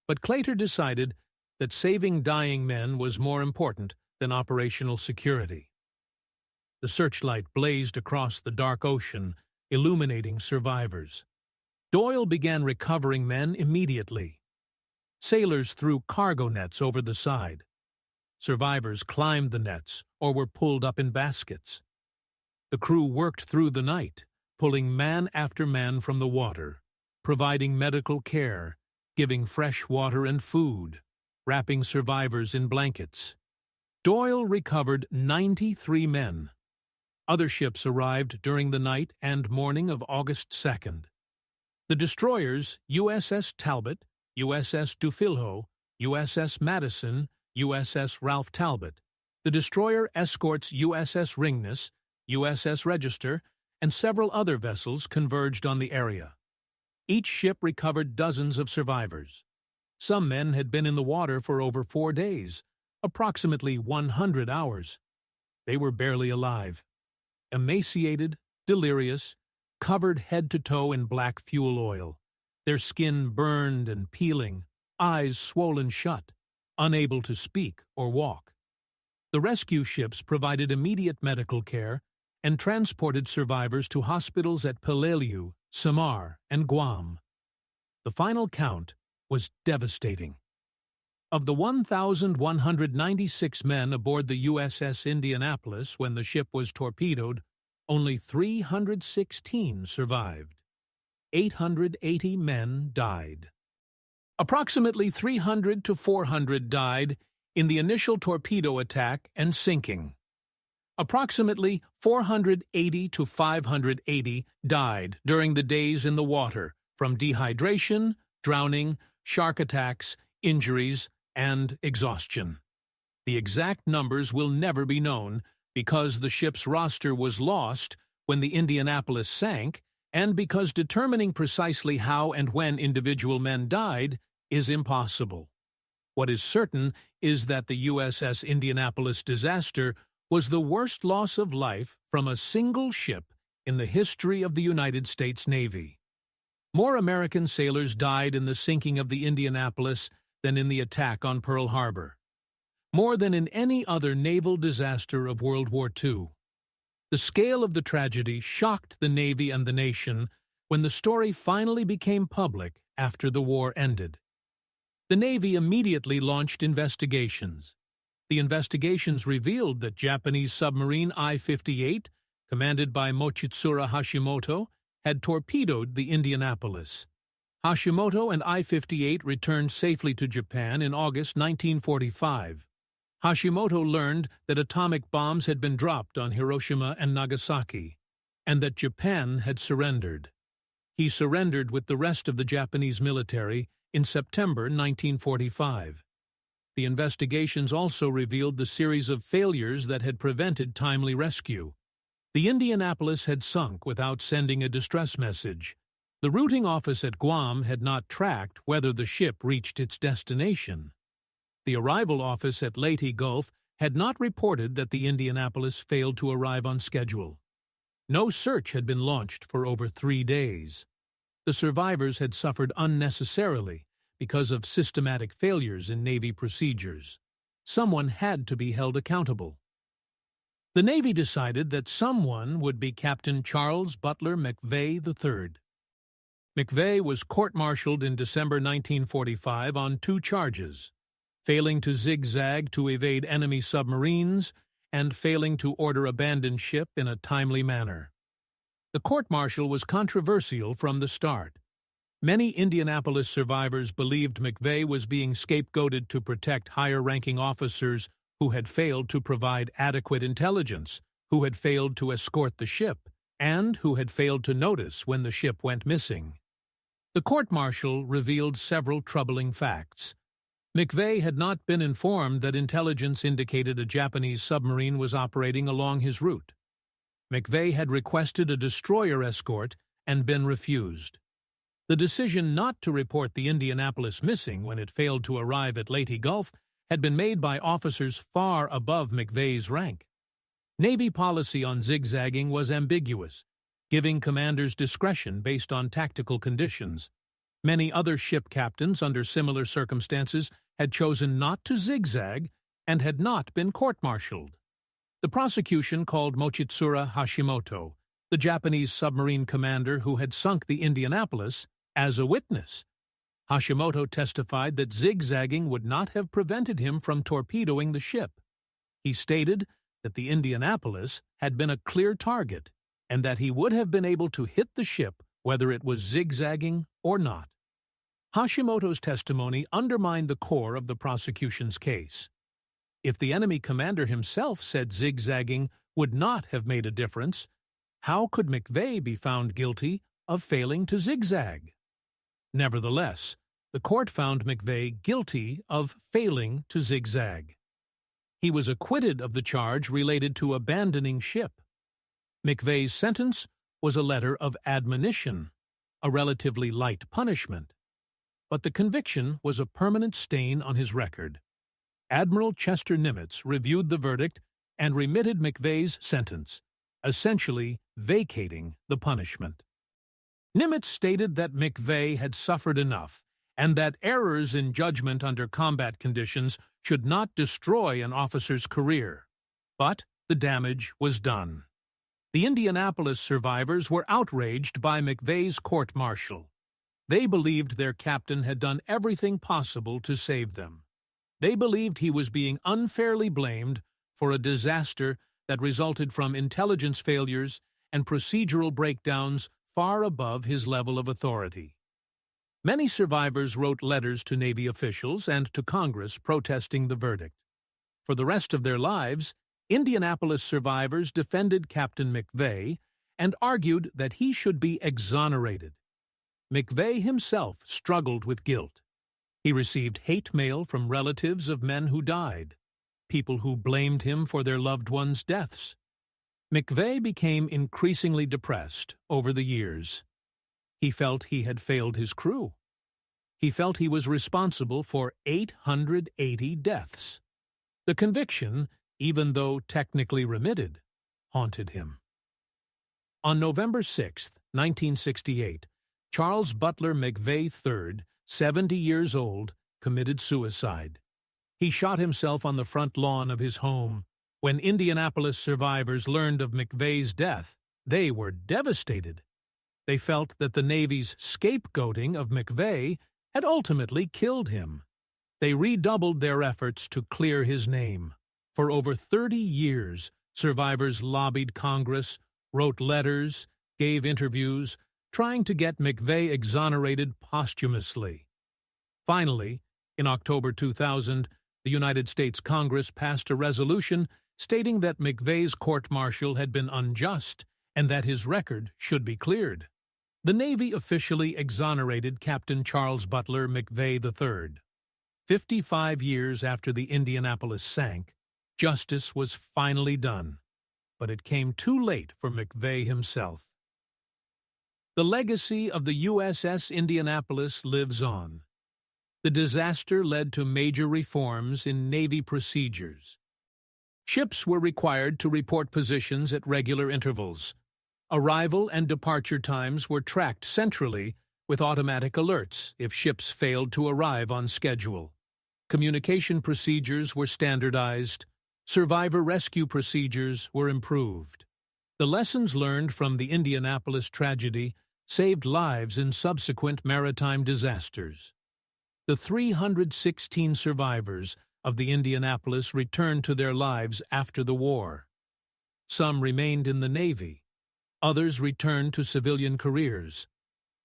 But Claytor decided that saving dying men was more important than operational security. The searchlight blazed across the dark ocean, illuminating survivors. Doyle began recovering men immediately. Sailors threw cargo nets over the side. Survivors climbed the nets or were pulled up in baskets. The crew worked through the night, pulling man after man from the water, providing medical care, giving fresh water and food, wrapping survivors in blankets. Doyle recovered 93 men. Other ships arrived during the night and morning of August 2nd. The destroyers USS Talbot, USS Dufilho, USS Madison, USS Ralph Talbot. The destroyer escorts USS Ringness, USS Register, and several other vessels converged on the area. Each ship recovered dozens of survivors. Some men had been in the water for over 4 days, approximately 100 hours. They were barely alive. Emaciated, delirious, covered head to toe in black fuel oil, their skin burned and peeling, eyes swollen shut, unable to speak or walk. The rescue ships provided immediate medical care and transported survivors to hospitals at Peleliu, Samar, and Guam. The final count was devastating. Of the 1,196 men aboard the USS Indianapolis when the ship was torpedoed, only 316 survived. 880 men died. Approximately 300 to 400 died in the initial torpedo attack and sinking. Approximately 480 to 580 died during the days in the water from dehydration, drowning, shark attacks, injuries, and exhaustion. The exact numbers will never be known because the ship's roster was lost when the Indianapolis sank, and because determining precisely how and when individual men died is impossible. What is certain is that the USS Indianapolis disaster was the worst loss of life from a single ship in the history of the United States Navy. More American sailors died in the sinking of the Indianapolis than in the attack on Pearl Harbor. More than in any other naval disaster of World War II. The scale of the tragedy shocked the Navy and the nation when the story finally became public after the war ended. The Navy immediately launched investigations. The investigations revealed that Japanese submarine I-58, commanded by Mochitsura Hashimoto, had torpedoed the Indianapolis. Hashimoto and I-58 returned safely to Japan in August 1945. Hashimoto learned that atomic bombs had been dropped on Hiroshima and Nagasaki, and that Japan had surrendered. He surrendered with the rest of the Japanese military in September 1945. The investigations also revealed the series of failures that had prevented timely rescue. The Indianapolis had sunk without sending a distress message. The routing office at Guam had not tracked whether the ship reached its destination. The arrival office at Leyte Gulf had not reported that the Indianapolis failed to arrive on schedule. No search had been launched for over 3 days. The survivors had suffered unnecessarily because of systematic failures in Navy procedures. Someone had to be held accountable. The Navy decided that someone would be Captain Charles Butler McVeigh III. McVeigh was court-martialed in December 1945 on 2 charges: failing to zigzag to evade enemy submarines and failing to order abandoned ship in a timely manner. The court-martial was controversial from the start. Many Indianapolis survivors believed McVeigh was being scapegoated to protect higher-ranking officers who had failed to provide adequate intelligence, who had failed to escort the ship, and who had failed to notice when the ship went missing. The court-martial revealed several troubling facts. McVeigh had not been informed that intelligence indicated a Japanese submarine was operating along his route. McVeigh had requested a destroyer escort and been refused. The decision not to report the Indianapolis missing when it failed to arrive at Leyte Gulf had been made by officers far above McVeigh's rank. Navy policy on zigzagging was ambiguous, giving commanders discretion based on tactical conditions. Many other ship captains under similar circumstances had chosen not to zigzag and had not been court-martialed. The prosecution called Mochitsura Hashimoto, the Japanese submarine commander who had sunk the Indianapolis, as a witness. Hashimoto testified that zigzagging would not have prevented him from torpedoing the ship. He stated that the Indianapolis had been a clear target and that he would have been able to hit the ship whether it was zigzagging or not. Hashimoto's testimony undermined the core of the prosecution's case. If the enemy commander himself said zigzagging would not have made a difference, how could McVeigh be found guilty of failing to zigzag? Nevertheless, the court found McVeigh guilty of failing to zigzag. He was acquitted of the charge related to abandoning ship. McVeigh's sentence was a letter of admonition, a relatively light punishment. But the conviction was a permanent stain on his record. Admiral Chester Nimitz reviewed the verdict and remitted McVeigh's sentence, essentially vacating the punishment. Nimitz stated that McVeigh had suffered enough and that errors in judgment under combat conditions should not destroy an officer's career. But the damage was done. The Indianapolis survivors were outraged by McVeigh's court-martial. They believed their captain had done everything possible to save them. They believed he was being unfairly blamed for a disaster that resulted from intelligence failures and procedural breakdowns far above his level of authority. Many survivors wrote letters to Navy officials and to Congress protesting the verdict. For the rest of their lives, Indianapolis survivors defended Captain McVeigh and argued that he should be exonerated. McVeigh himself struggled with guilt. He received hate mail from relatives of men who died, people who blamed him for their loved ones' deaths. McVeigh became increasingly depressed over the years. He felt he had failed his crew. He felt he was responsible for 880 deaths. The conviction, even though technically remitted, haunted him. On November 6, 1968, Charles Butler McVeigh III, 70 years old, committed suicide. He shot himself on the front lawn of his home. When Indianapolis survivors learned of McVeigh's death, they were devastated. They felt that the Navy's scapegoating of McVeigh had ultimately killed him. They redoubled their efforts to clear his name. For over 30 years, survivors lobbied Congress, wrote letters, gave interviews, trying to get McVeigh exonerated posthumously. Finally, in October 2000, the United States Congress passed a resolution stating that McVeigh's court-martial had been unjust and that his record should be cleared. The Navy officially exonerated Captain Charles Butler McVeigh III. 55 years after the Indianapolis sank, justice was finally done, but it came too late for McVeigh himself. The legacy of the USS Indianapolis lives on. The disaster led to major reforms in Navy procedures. Ships were required to report positions at regular intervals. Arrival and departure times were tracked centrally with automatic alerts if ships failed to arrive on schedule. Communication procedures were standardized. Survivor rescue procedures were improved. The lessons learned from the Indianapolis tragedy saved lives in subsequent maritime disasters. The 316 survivors of the Indianapolis returned to their lives after the war. Some remained in the Navy. Others returned to civilian careers.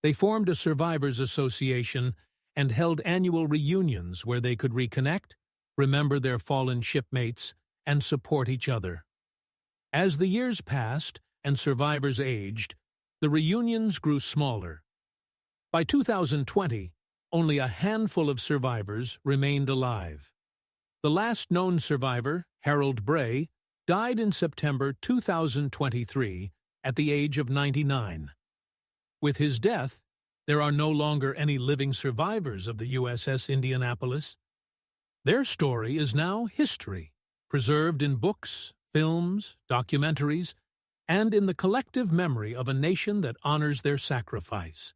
They formed a survivors association and held annual reunions where they could reconnect, remember their fallen shipmates, and support each other. As the years passed and survivors aged, the reunions grew smaller. By 2020, only a handful of survivors remained alive. The last known survivor, Harold Bray, died in September 2023 at the age of 99. With his death, there are no longer any living survivors of the USS Indianapolis. Their story is now history, preserved in books, films, documentaries, and in the collective memory of a nation that honors their sacrifice.